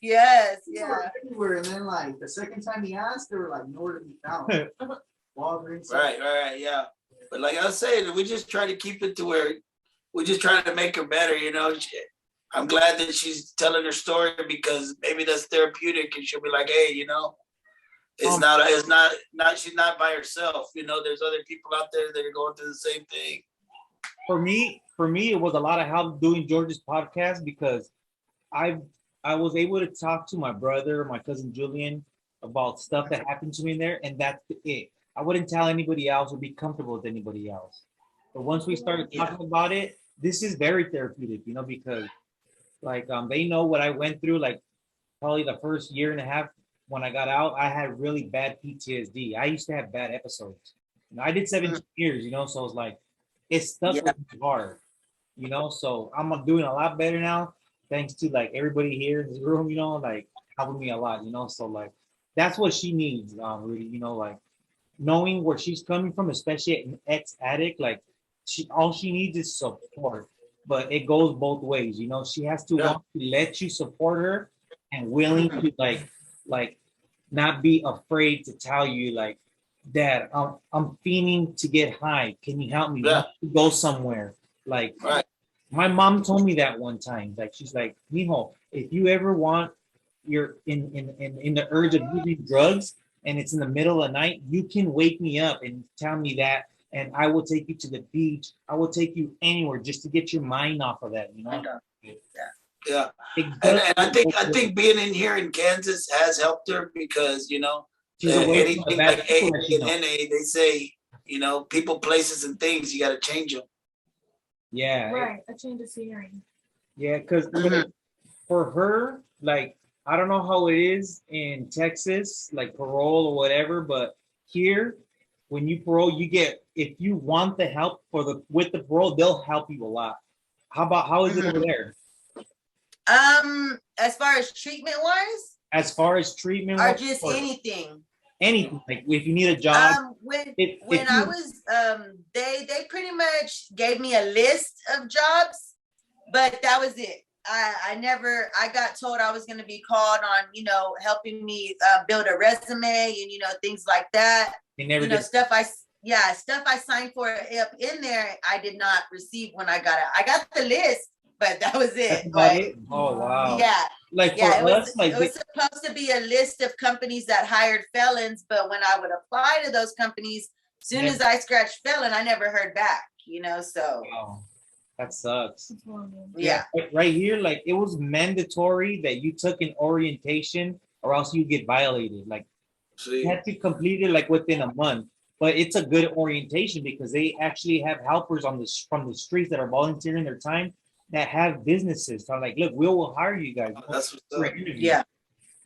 Speaker 3: Yes, yeah.
Speaker 6: Everywhere. And then like the second time he asked, they were like nowhere to be found. Walgreens.
Speaker 2: Right, yeah. But like I was saying, we just try to keep it to where we're just trying to make her better, I'm glad that she's telling her story, because maybe that's therapeutic, and she'll be like, hey, it's not she's not by herself. There's other people out there that are going through the same thing.
Speaker 1: For me, it was a lot of help doing George's podcast, because I was able to talk to my brother, my cousin Julian, about stuff that happened to me in there, and that's it. I wouldn't tell anybody else or be comfortable with anybody else. But once we started talking about it, this is very therapeutic, because like they know what I went through. Like probably the first year and a half when I got out, I had really bad PTSD. I used to have bad episodes. I did 17 years, so it's like it's stuck with me hard, So I'm doing a lot better now, thanks to like everybody here in this room, like helping me a lot, So like that's what she needs, really, like knowing where she's coming from, especially an ex-addict. Like all she needs is support. But it goes both ways, She has to want to let you support her, and willing to like not be afraid to tell you like, Dad, I'm fiending to get high. Can you help me? To go somewhere? Like my mom told me that one time. Like she's like, Mijo, if you ever want, you're in the urge of using drugs, and it's in the middle of the night, you can wake me up and tell me that, and I will take you to the beach. I will take you anywhere just to get your mind off of that, you know?
Speaker 2: Yeah.
Speaker 1: It
Speaker 2: And,
Speaker 1: does-
Speaker 2: I think being in here in Kansas has helped her because, you know,
Speaker 1: she's away from the
Speaker 2: anything
Speaker 1: bad
Speaker 2: like
Speaker 1: people
Speaker 2: AA
Speaker 1: that she
Speaker 2: and
Speaker 1: knows.
Speaker 2: NA, they say, you know, people, places, and things, you got to change them.
Speaker 1: Yeah.
Speaker 5: Right, a change of scenery.
Speaker 1: Yeah, because
Speaker 3: Mhm.
Speaker 1: for her, like, I don't know how it is in Texas, like parole or whatever, but here, when you parole, you get, if you want the help with the parole, they'll help you a lot. How is it over there?
Speaker 3: As far as treatment wise,
Speaker 1: As far as treatment
Speaker 3: or
Speaker 1: wise,
Speaker 3: just
Speaker 1: or
Speaker 3: anything.
Speaker 1: anything, like if you need a job,
Speaker 3: When
Speaker 1: if
Speaker 3: I
Speaker 1: you,
Speaker 3: was they pretty much gave me a list of jobs, but that was it. I got told I was going to be called on, you know, helping me build a resume and, you know, things like that.
Speaker 1: they never
Speaker 3: You know,
Speaker 1: did.
Speaker 3: stuff I signed for up in there, I did not receive when I got out. I got the list, but that was
Speaker 1: That's
Speaker 3: it.
Speaker 1: about
Speaker 3: But
Speaker 1: it. Oh wow.
Speaker 3: yeah,
Speaker 1: Like for
Speaker 3: yeah,
Speaker 1: us, like
Speaker 3: it was supposed to be a list of companies that hired felons, but when I would apply to those companies, soon as I scratched felon, I never heard back, you know, so
Speaker 1: wow, that sucks.
Speaker 5: It's horrible.
Speaker 3: yeah.
Speaker 1: Right here, like it was mandatory that you took an orientation or else you get violated. Like you
Speaker 2: See,
Speaker 1: had to complete it like within a month. But it's a good orientation because they actually have helpers on this from the streets that are volunteering their time that have businesses. So I'm like, look, we'll hire you guys.
Speaker 2: that's what's
Speaker 1: For
Speaker 2: up.
Speaker 1: an interview.
Speaker 3: Yeah.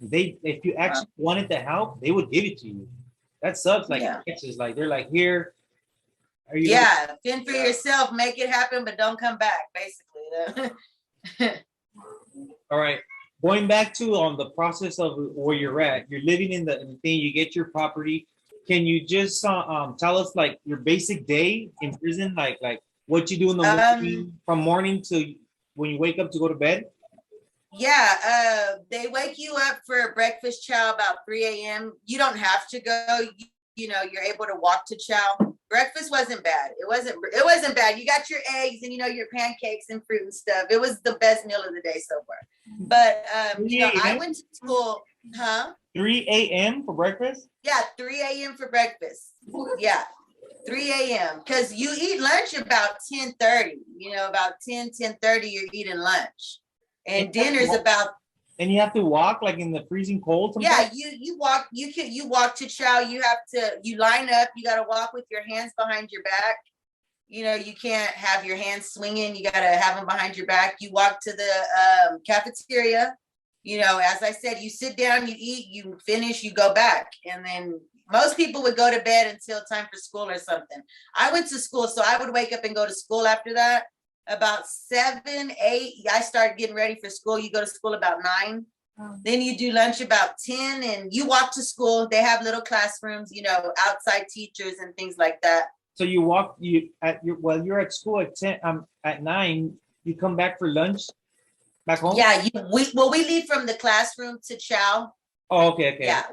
Speaker 1: They if you actually wanted the help, they would give it to you. That sucks. Like
Speaker 3: Yeah.
Speaker 1: Texas, like they're like, here, are you
Speaker 3: Yeah, fend for
Speaker 2: Yeah.
Speaker 3: yourself, make it happen, but don't come back, basically.
Speaker 1: all right. Going back to the process of where you're at, you're living in the thing, you get your property. Can you just tell us like your basic day in prison, like what you do in the morning, from morning to when you wake up to go to bed?
Speaker 3: Yeah, they wake you up for breakfast chow about 3 a.m. You don't have to go. You know, you're able to walk to chow. Breakfast wasn't bad. It wasn't bad. You got your eggs and, you know, your pancakes and fruit and stuff. It was the best meal of the day so far. But you know, I went to school, huh?
Speaker 1: 3 a.m. for breakfast?
Speaker 3: Yeah, 3 a.m. for breakfast. Yeah. 3 a.m. because you eat lunch about 10:30. You know, about 10:30, you're eating lunch. And dinner's about,
Speaker 1: and you have to walk like in the freezing cold
Speaker 3: yeah,
Speaker 1: sometimes?
Speaker 3: you walk to chow. You line up, you got to walk with your hands behind your back. You know, you can't have your hands swinging, you got to have them behind your back. You walk to the cafeteria. You know, as I said, you sit down, you eat, you finish, you go back. And then most people would go to bed until time for school or something. I went to school, so I would wake up and go to school after that. About 7, 8, I started getting ready for school. You go to school about 9. Then you do lunch about 10 and you walk to school. They have little classrooms, you know, outside teachers and things like that.
Speaker 1: So you're at school at 10, at 9, you come back for lunch back home?
Speaker 3: Yeah, we leave from the classroom to chow.
Speaker 1: Oh, okay.
Speaker 3: Yeah.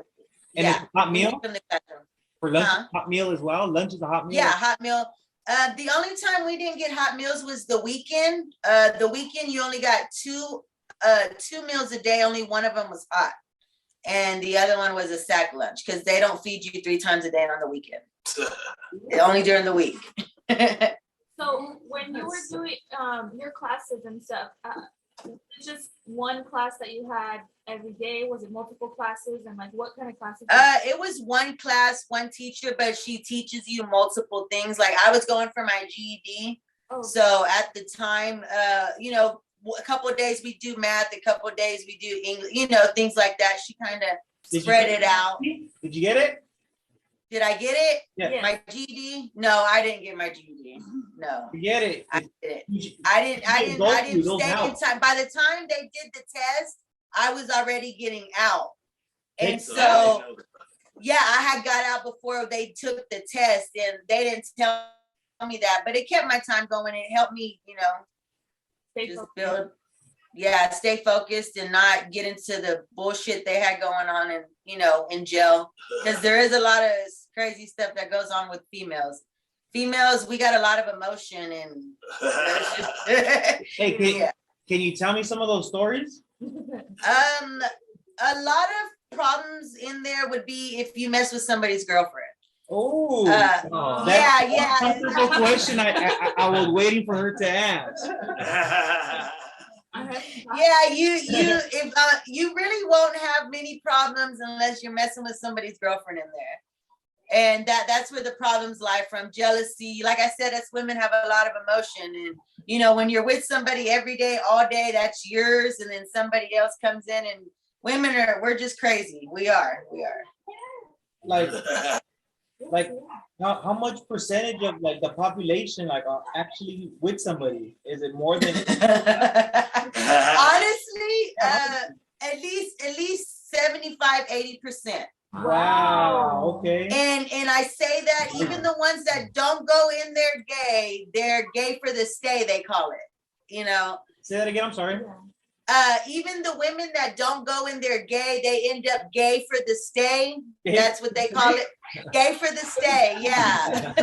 Speaker 1: And it's a hot
Speaker 3: we
Speaker 1: meal
Speaker 3: leave from the classroom.
Speaker 1: for lunch?
Speaker 3: Huh?
Speaker 1: Hot meal as well? Lunch is a hot meal?
Speaker 3: Yeah, hot meal. The only time we didn't get hot meals was the weekend. The weekend you only got two meals a day. Only one of them was hot, and the other one was a sack lunch because they don't feed you 3 times a day on the weekend. Only during the week.
Speaker 5: So when you were doing your classes and stuff, just one class that you had every day? Was it multiple classes? And like what kind of classes?
Speaker 3: It was one class, one teacher, but she teaches you multiple things. Like I was going for my GED.
Speaker 5: Oh.
Speaker 3: So at the time, you know, a couple of days we do math, a couple of days we do English, you know, things like that. She kind of spread it out.
Speaker 1: Did you get it?
Speaker 3: Did I get it?
Speaker 1: Yeah.
Speaker 3: My GED? No, I didn't get my GED. No.
Speaker 1: You get it.
Speaker 3: I didn't stay in time. By the time they did the test, I was already getting out. And so, yeah, I had got out before they took the test and they didn't tell me that, but it kept my time going. It helped me, you know, stay focused and not get into the bullshit they had going on and, you know, in jail. Because there is a lot of crazy stuff that goes on with females. Females, we got a lot of emotion and
Speaker 1: hey, can you tell me some of those stories?
Speaker 3: A lot of problems in there would be if you mess with somebody's girlfriend.
Speaker 1: Oh,
Speaker 4: Oh.
Speaker 1: that's
Speaker 3: yeah.
Speaker 1: a comfortable question. I was waiting for her to ask.
Speaker 3: Yeah, if you really won't have many problems unless you're messing with somebody's girlfriend in there. And that's where the problems lie from. Jealousy. Like I said, us women have a lot of emotion. And you know, when you're with somebody every day, all day, that's yours, and then somebody else comes in, and we're just crazy. We are.
Speaker 1: Like how much percentage of like the population like are actually with somebody? Is it more than
Speaker 3: Honestly, at least 75-80%.
Speaker 1: wow, okay.
Speaker 3: And I say that even the ones that don't go in there gay, they're gay for the stay, they call it. You know.
Speaker 1: Say that again, I'm sorry.
Speaker 3: Even the women that don't go in there gay, they end up gay for the stay. That's what they call it. Gay for the stay, yeah.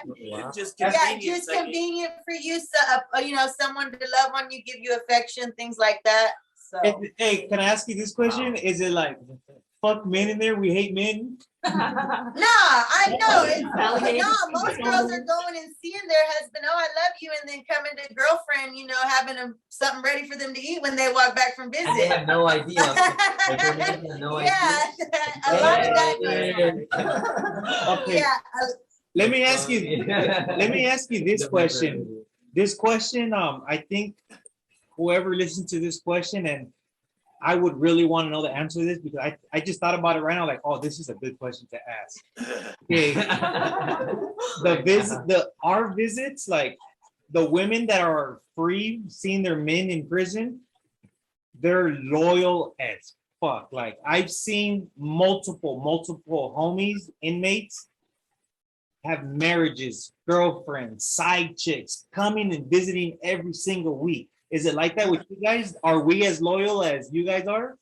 Speaker 4: Wow.
Speaker 2: Just
Speaker 3: Yeah,
Speaker 2: convenient.
Speaker 3: just convenient for you. So, you know, someone to love on you, give you affection, things like that. So.
Speaker 1: Hey, can I ask you this question? Is it like fuck men in there? We hate men.
Speaker 3: Nah, I know. Most girls are going and seeing their husband. Oh, I love you, and then coming to girlfriend. You know, having something ready for them to eat when they walk back from visit.
Speaker 4: And they have no idea. No
Speaker 3: yeah, a lot of that goes on.
Speaker 1: Okay.
Speaker 3: Yeah.
Speaker 1: Let me ask you this question. This question, I think whoever listens to this question, and I would really want to know the answer to this because I just thought about it right now, like, oh, this is a good question to ask. Okay. Our visits, like the women that are free seeing their men in prison, they're loyal as fuck. Like I've seen multiple homies, inmates have marriages, girlfriends, side chicks coming and visiting every single week. Is it like that with you guys? Are we as loyal as you guys are?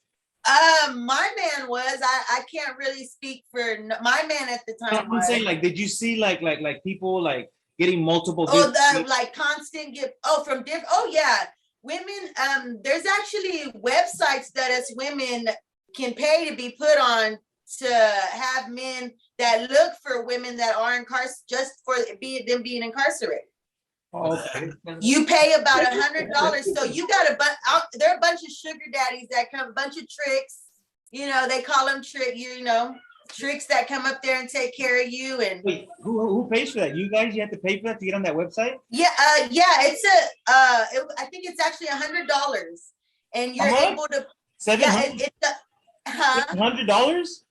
Speaker 3: My man was. I can't really speak for my man at the time.
Speaker 1: I'm saying, like, did you see like people like getting multiple?
Speaker 3: Like constant gift. Oh, from different. Oh yeah, women. There's actually websites that us women can pay to be put on to have men that look for women that are incarcerated, just for them being incarcerated.
Speaker 1: Okay.
Speaker 3: You pay about $100, so you got there are a bunch of sugar daddies that come, a bunch of tricks. You know, they call them tricks that come up there and take care of you. And
Speaker 1: wait, who pays for that? You guys, you have to pay for that to get on that website?
Speaker 3: Yeah, it's I think it's actually $100, and you're able to.
Speaker 1: $700? $100?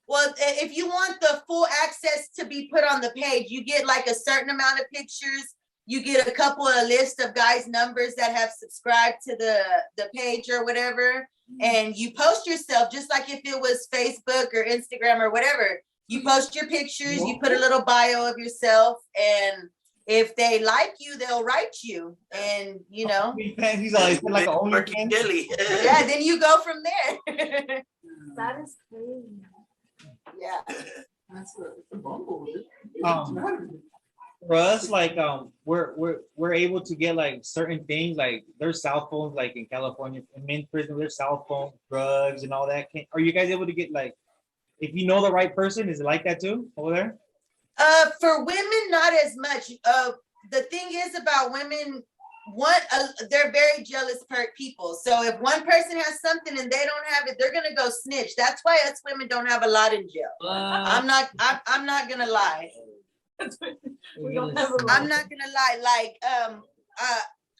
Speaker 3: Well, if you want the full access to be put on the page, you get like a certain amount of pictures. You get a couple of list of guys' numbers that have subscribed to the page or whatever, and you post yourself just like if it was Facebook or Instagram or whatever. You post your pictures, you put a little bio of yourself, and if they like you, they'll write you, and you know.
Speaker 1: He's always like a
Speaker 2: working dilly.
Speaker 3: Yeah, then you go from there.
Speaker 5: That is crazy.
Speaker 3: Yeah.
Speaker 6: That's a bumble.
Speaker 1: For us, like we're able to get like certain things, like there's cell phones, like in California, in prison, there's cell phones, drugs, and all that. Are you guys able to get like, if you know the right person, is it like that too over there?
Speaker 3: For women, not as much. The thing is about women, they're very jealous people. So if one person has something and they don't have it, they're gonna go snitch. That's why us women don't have a lot in jail. I'm not gonna lie. I'm not gonna lie. Like,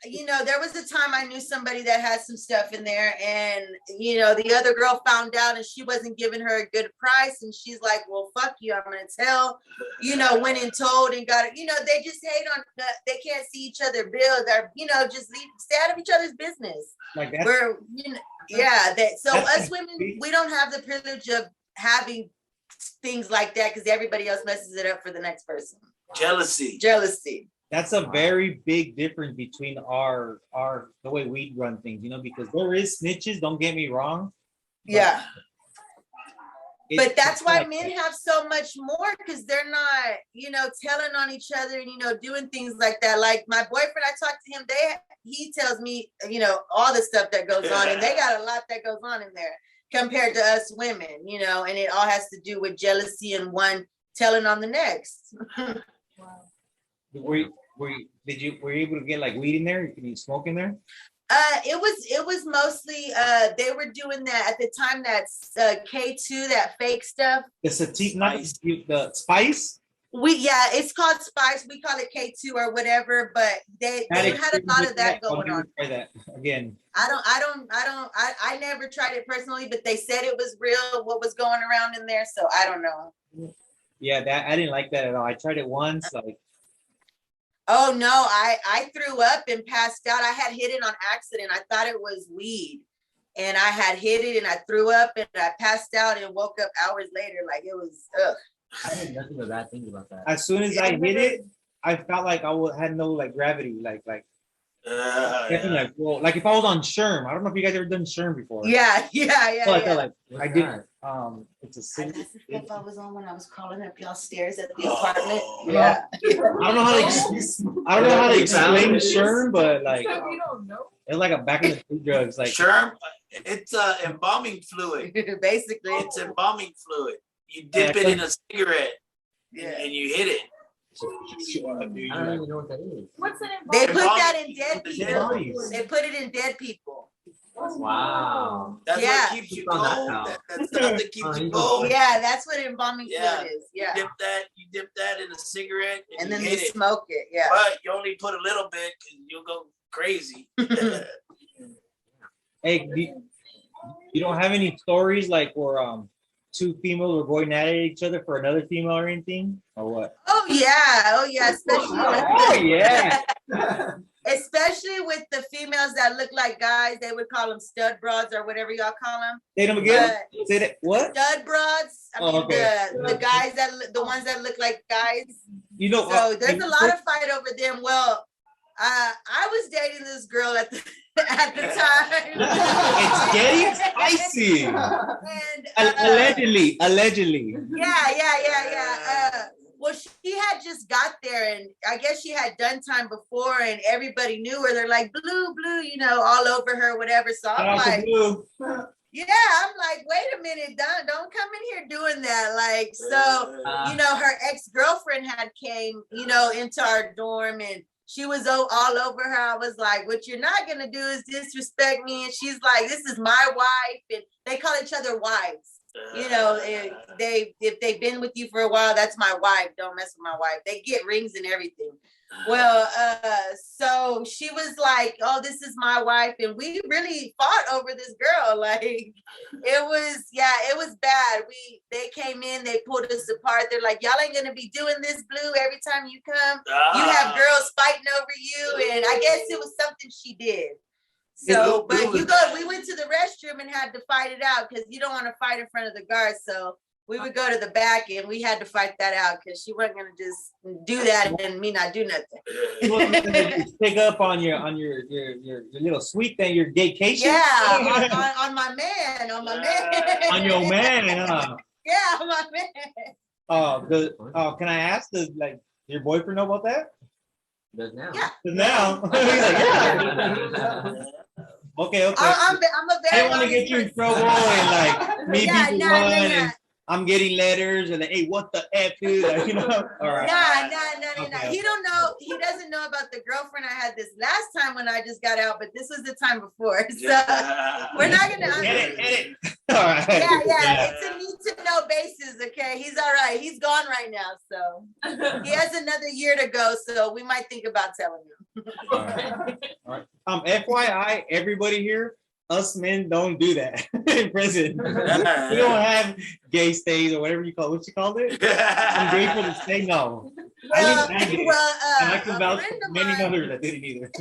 Speaker 3: you know, there was a time I knew somebody that had some stuff in there, and you know, the other girl found out, and she wasn't giving her a good price, and she's like, "Well, fuck you, I'm gonna tell." You know, went and told and got it. You know, they just hate on. They can't see each other bills, or you know, just stay out of each other's business.
Speaker 1: Like that.
Speaker 3: We're, you know, yeah. So us women, we don't have the privilege of having things like that because everybody else messes it up for the next person. Jealousy.
Speaker 1: That's a very big difference between the way we run things, you know, because there is snitches, don't get me wrong.
Speaker 3: Yeah. But that's why men have so much more, because they're not, you know, telling on each other and, you know, doing things like that. Like my boyfriend, I talk to him, he tells me, you know, all the stuff that goes on, and they got a lot that goes on in there compared to us women, you know, and it all has to do with jealousy and one telling on the next.
Speaker 5: Wow.
Speaker 1: Were you able to get like weed in there? Can you smoke in there?
Speaker 3: It was mostly they were doing that at the time. That's K2, that fake stuff.
Speaker 1: The sativa, not the spice.
Speaker 3: It's called spice. We call it K2 or whatever. But they had a lot of that going on.
Speaker 1: Try that again.
Speaker 3: I never tried it personally, but they said it was real. What was going around in there? So I don't know.
Speaker 1: Yeah, that I didn't like that at all. I tried it once, like.
Speaker 3: Oh no, I threw up and passed out. I had hit it on accident. I thought it was weed. And I had hit it and I threw up and I passed out and woke up hours later. Like it was ugh.
Speaker 4: I had nothing but bad things about that.
Speaker 1: As soon as I hit it, I felt like had no like gravity, like like well, like if I was on Sherm. I don't know if you guys ever done Sherm before.
Speaker 3: Yeah.
Speaker 1: So I felt like
Speaker 4: What's
Speaker 1: I did.
Speaker 4: that?
Speaker 1: It's a
Speaker 3: That's
Speaker 1: single.
Speaker 3: the stuff I was on when I was crawling up y'all stairs at the apartment.
Speaker 2: Oh.
Speaker 3: Yeah.
Speaker 1: I don't know how to explain Sherm, but like
Speaker 5: You don't know.
Speaker 1: it's like a back in the day drugs. Like
Speaker 2: Sherm, it's embalming fluid.
Speaker 3: Basically.
Speaker 2: It's embalming fluid. You dip it in a cigarette
Speaker 3: Yeah.
Speaker 2: and you hit it.
Speaker 4: I don't even know what that is.
Speaker 5: What's an
Speaker 3: They put
Speaker 5: involvement?
Speaker 3: that in dead
Speaker 2: Dead
Speaker 3: people.
Speaker 1: bodies.
Speaker 3: They put it in dead people.
Speaker 4: Wow.
Speaker 2: That's
Speaker 3: Yeah.
Speaker 2: what keeps you
Speaker 4: Keep on that
Speaker 2: cold.
Speaker 4: now.
Speaker 2: That's stuff that keeps you
Speaker 4: Oh,
Speaker 2: cold.
Speaker 3: Yeah, that's what embalming
Speaker 2: Yeah.
Speaker 3: fluid is. Yeah.
Speaker 2: You dip that in a cigarette
Speaker 3: And
Speaker 2: and
Speaker 3: then
Speaker 2: you
Speaker 3: they
Speaker 2: hit it.
Speaker 3: smoke it. Yeah.
Speaker 2: But you only put a little bit because you'll go crazy.
Speaker 1: hey, you don't have any stories like where two females were going at each other for another female or anything, or what?
Speaker 3: Oh yeah. Especially especially with the females that look like guys. They would call them stud broads or whatever y'all call them.
Speaker 1: Say them again. Say that. What?
Speaker 3: Stud broads. I mean
Speaker 1: okay.
Speaker 3: the guys the ones that look like guys.
Speaker 1: You know.
Speaker 3: So there's a lot of fight over them. Well, I was dating this girl at the at the time.
Speaker 1: It's getting spicy.
Speaker 3: And
Speaker 1: Allegedly.
Speaker 3: Yeah. Well, she had just got there, and I guess she had done time before, and everybody knew her. They're like blue, all over her, whatever. So I'm like, yeah, I'm like, wait a minute, don't come in here doing that. Like, so her ex-girlfriend had came, into our dorm, and she was all over her. I was like, what you're not gonna do is disrespect me. And she's like, this is my wife, and they call each other wives. If they've been with you for a while, that's my wife. Don't mess with my wife. They get rings and everything. Well, so she was like, oh, this is my wife. And we really fought over this girl. Like it was bad. They came in, they pulled us apart. They're like, y'all ain't gonna be doing this, Blue, every time you come. You have girls fighting over you. And I guess it was something she did. So, but we went to the restroom and had to fight it out because you don't want to fight in front of the guards. So we would go to the back and we had to fight that out because she wasn't gonna just do that and me not do nothing.
Speaker 1: Pick up on your little sweet thing, your gaycation.
Speaker 3: Yeah, on my man,
Speaker 1: on your man, huh?
Speaker 3: Yeah, on my man.
Speaker 1: Can I ask, does like your boyfriend know about that?
Speaker 4: Does now.
Speaker 3: Yeah.
Speaker 1: Now. He's like, yeah. Okay.
Speaker 3: I'm a
Speaker 1: I
Speaker 3: very.
Speaker 1: don't want to get you in trouble and like me being one and I'm getting letters and hey, what the F, dude? Like, all right.
Speaker 3: Nah.
Speaker 1: Okay.
Speaker 3: He don't know. He doesn't know about the girlfriend I had this last time when I just got out, but this was the time before. So we're not gonna.
Speaker 1: Edit. All right.
Speaker 3: Yeah. It's a need to know basis. Okay, he's all right. He's gone right now, so he has another year to go. So we might think about telling him.
Speaker 1: All right. FYI, everybody here. Us men don't do that in prison. We don't have gay stays or whatever you call it. What you called it? I'm gay for the stay. No. I can vouch for many others that didn't either.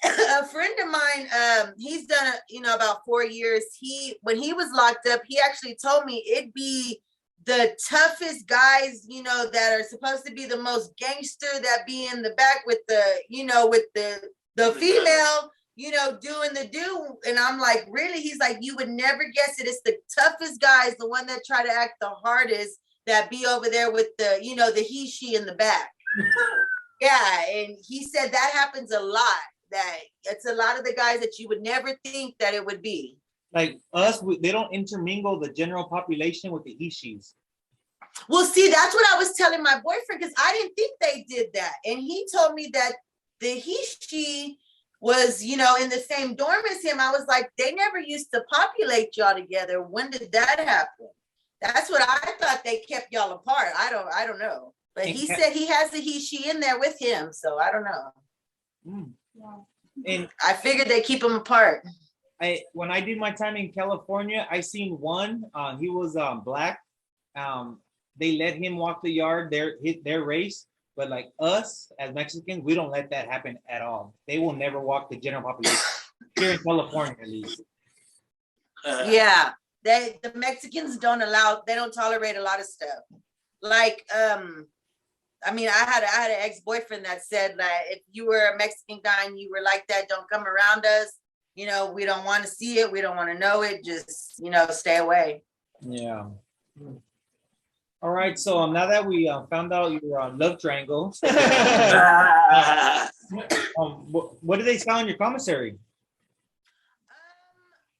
Speaker 3: A friend of mine, he's done about 4 years. When he was locked up, he actually told me it'd be the toughest guys, that are supposed to be the most gangster, that be in the back with the female. Doing the do. And I'm like, really? He's like, you would never guess it. It's the toughest guys, the one that try to act the hardest, that be over there with the, the he, she in the back. Yeah. And he said that happens a lot, that it's a lot of the guys that you would never think that it would be.
Speaker 1: Like us, they don't intermingle the general population with the he, she's.
Speaker 3: Well, see, that's what I was telling my boyfriend because I didn't think they did that. And he told me that she was, you know, in the same dorm as him. I was like, they never used to populate y'all together. When did that happen? That's what I thought, they kept y'all apart. I don't know. But he said he has a she in there with him. So I don't know.
Speaker 1: And
Speaker 3: I figured they keep them apart.
Speaker 1: When I did my time in California, I seen one. He was black. They let him walk the yard, their race, but like us as Mexicans, we don't let that happen at all. They will never walk the general population here in California, at least.
Speaker 3: Yeah, the Mexicans don't tolerate a lot of stuff. Like I mean, I had an ex-boyfriend that said that if you were a Mexican guy and you were like that, don't come around us. You know, we don't want to see it. We don't want to know it. Just, you know, stay away.
Speaker 1: Yeah. All right. So now that we found out your love triangle, what do they sell in your commissary?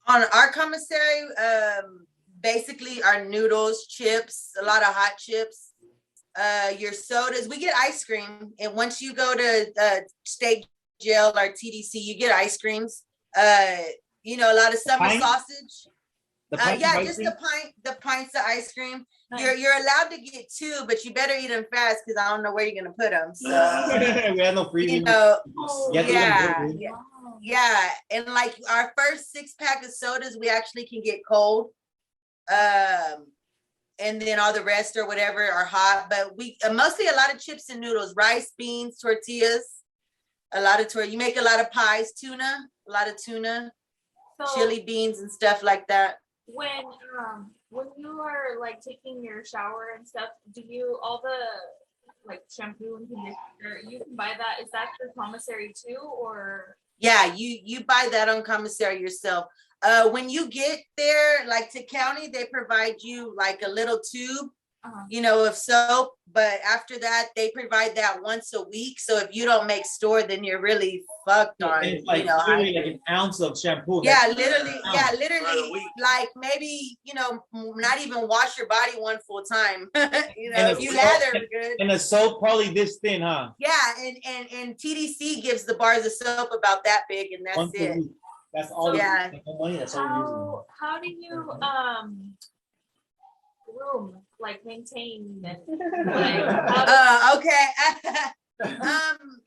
Speaker 3: On our commissary, basically our noodles, chips, a lot of hot chips, your sodas. We get ice cream, and once you go to state jail or TDC, you get ice creams. You know, a lot of summer sausage. Yeah, just the pints of ice cream. Nice. You're allowed to get 2, but you better eat them fast because I don't know where you're gonna put them. So
Speaker 1: we have no freezing.
Speaker 3: You know,
Speaker 1: yeah,
Speaker 3: and like our first 6-pack of sodas, we actually can get cold. And then all the rest or whatever are hot. But we mostly a lot of chips and noodles, rice, beans, tortillas, a lot of you make a lot of pies, tuna, a lot of tuna, chili beans and stuff like that.
Speaker 5: When you are like taking your shower and stuff, do you all the like shampoo and conditioner, you can buy that? Is that your commissary too, or?
Speaker 3: Yeah, you buy that on commissary yourself. When you get there, like to county, they provide you like a little tube, you know, of soap. But after that, they provide that once a week. So if you don't make store, then you're really fucked on,
Speaker 1: it's like,
Speaker 3: you know,
Speaker 1: like an ounce of shampoo.
Speaker 3: Yeah, literally, like maybe, you know, not even wash your body one full time. You know, if you lather good.
Speaker 1: And the soap probably this thin, huh?
Speaker 3: Yeah, and TDC gives the bars of soap about that big, and that's it.
Speaker 1: That's all.
Speaker 3: Yeah.
Speaker 5: How do you groom, like maintain and like?
Speaker 3: Okay.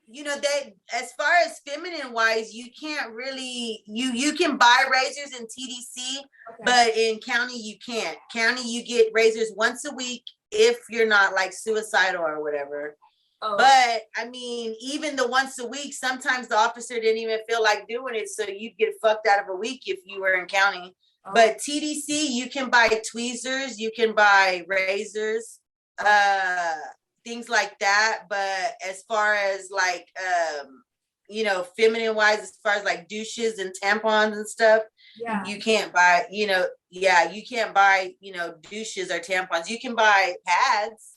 Speaker 3: You know, they, as far as feminine wise, you can't really, you can buy razors in TDC, but in county you can't. County, you get razors once a week if you're not like suicidal or whatever. But I mean, even the once a week, sometimes the officer didn't even feel like doing it, so you'd get fucked out of a week if you were in county. But TDC, you can buy tweezers, you can buy razors, things like that. But as far as like you know, feminine wise, as far as like douches and tampons and stuff, you can't buy, you know, you can't buy, you know, douches or tampons. You can buy pads.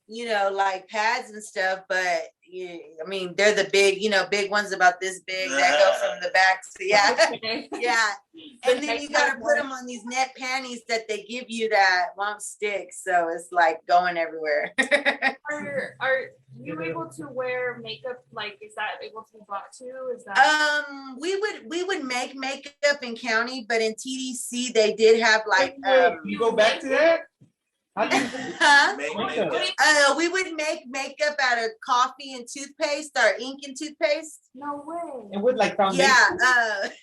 Speaker 3: You know, like pads and stuff, but I mean, they're the big, you know, big ones about this big that go from the back. So yeah. And then you got to put them on these net panties that they give you that won't stick. So it's like going everywhere.
Speaker 5: Are you able to wear makeup? Like, is that able to be bought too? Is that?
Speaker 3: We would make makeup in county, but in TDC they did have like.
Speaker 1: You go back to that.
Speaker 3: We would make makeup out of coffee and toothpaste or ink and toothpaste.
Speaker 5: No way.
Speaker 1: And with like foundation.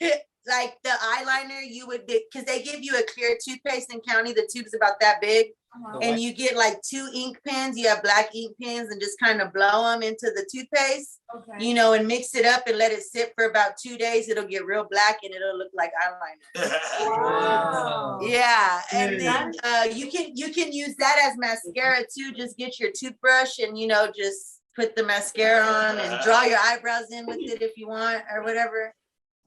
Speaker 3: Yeah, like the eyeliner, you would, because they give you a clear toothpaste in county. The tube's about that big, and you get like 2 ink pens. You have black ink pens, and just kind of blow them into the toothpaste. You know, and mix it up and let it sit for about 2 days. It'll get real black and it'll look like eyeliner.
Speaker 5: Wow.
Speaker 3: Yeah, and then you can use that as mascara too. Just get your toothbrush and, you know, just put the mascara on and draw your eyebrows in with it if you want or whatever.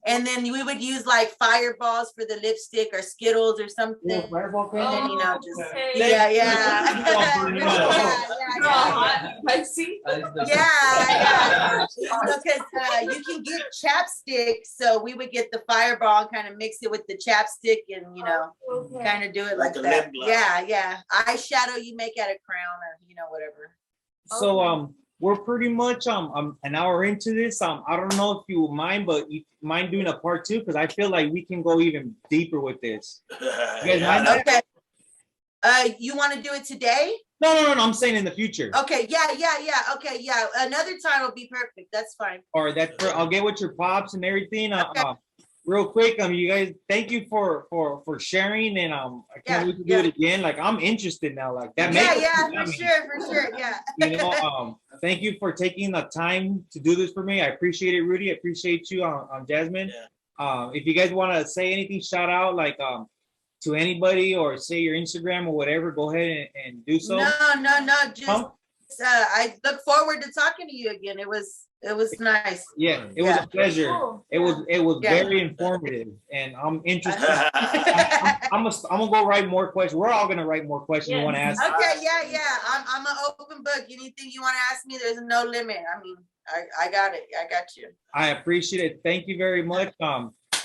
Speaker 3: And then we would use like fireballs for the lipstick or Skittles or something.
Speaker 1: Yeah, Fireball
Speaker 3: And then, you know, just
Speaker 5: Okay.
Speaker 3: yeah.
Speaker 4: Spicy.
Speaker 3: Yeah. Because you can get chapstick, so we would get the Fireball, kind of mix it with the chapstick, and you know,
Speaker 5: Okay.
Speaker 3: kind of do it
Speaker 2: Like
Speaker 3: like
Speaker 2: a
Speaker 3: that.
Speaker 2: lip gloss.
Speaker 3: Yeah. Eyeshadow you make out of crown, or you know, whatever.
Speaker 1: So we're pretty much an hour into this. I don't know if you mind, but you mind doing a part 2, because I feel like we can go even deeper with this. You guys mind that?
Speaker 3: Okay. You want to do it today?
Speaker 1: No. I'm saying in the future.
Speaker 3: Okay. Yeah. Okay. Yeah. Another time will be perfect. That's fine.
Speaker 1: Or I'll get with your pops and everything.
Speaker 3: Okay.
Speaker 1: Real quick, you guys, thank you for sharing, and I can't wait to do it again. Like, I'm interested now. Like that.
Speaker 3: Yeah. For sure. Yeah.
Speaker 1: You know, thank you for taking the time to do this for me. I appreciate it, Rudy. I appreciate you, Jasmin.
Speaker 2: Yeah.
Speaker 1: If you guys want to say anything, shout out like to anybody, or say your Instagram or whatever, go ahead and do so.
Speaker 3: No. Just I look forward to talking to you again. It was nice.
Speaker 1: Yeah, it was a pleasure.
Speaker 5: Cool.
Speaker 1: It was
Speaker 3: Yeah.
Speaker 1: very informative, and I'm interested. I'm gonna go write more questions. We're all gonna write more questions you want to ask.
Speaker 3: Okay, yeah. I'm an open book. Anything you want to ask me, there's no limit. I mean, I got it. I got you.
Speaker 1: I appreciate it. Thank you very much.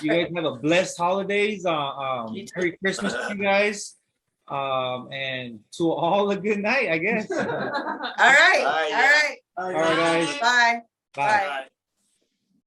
Speaker 1: You guys have a blessed holidays. Merry Christmas to you guys. And to all a good night, I guess.
Speaker 3: All right.
Speaker 2: Bye,
Speaker 3: All right.
Speaker 1: All right, guys.
Speaker 3: Bye.
Speaker 1: Bye.
Speaker 2: Bye.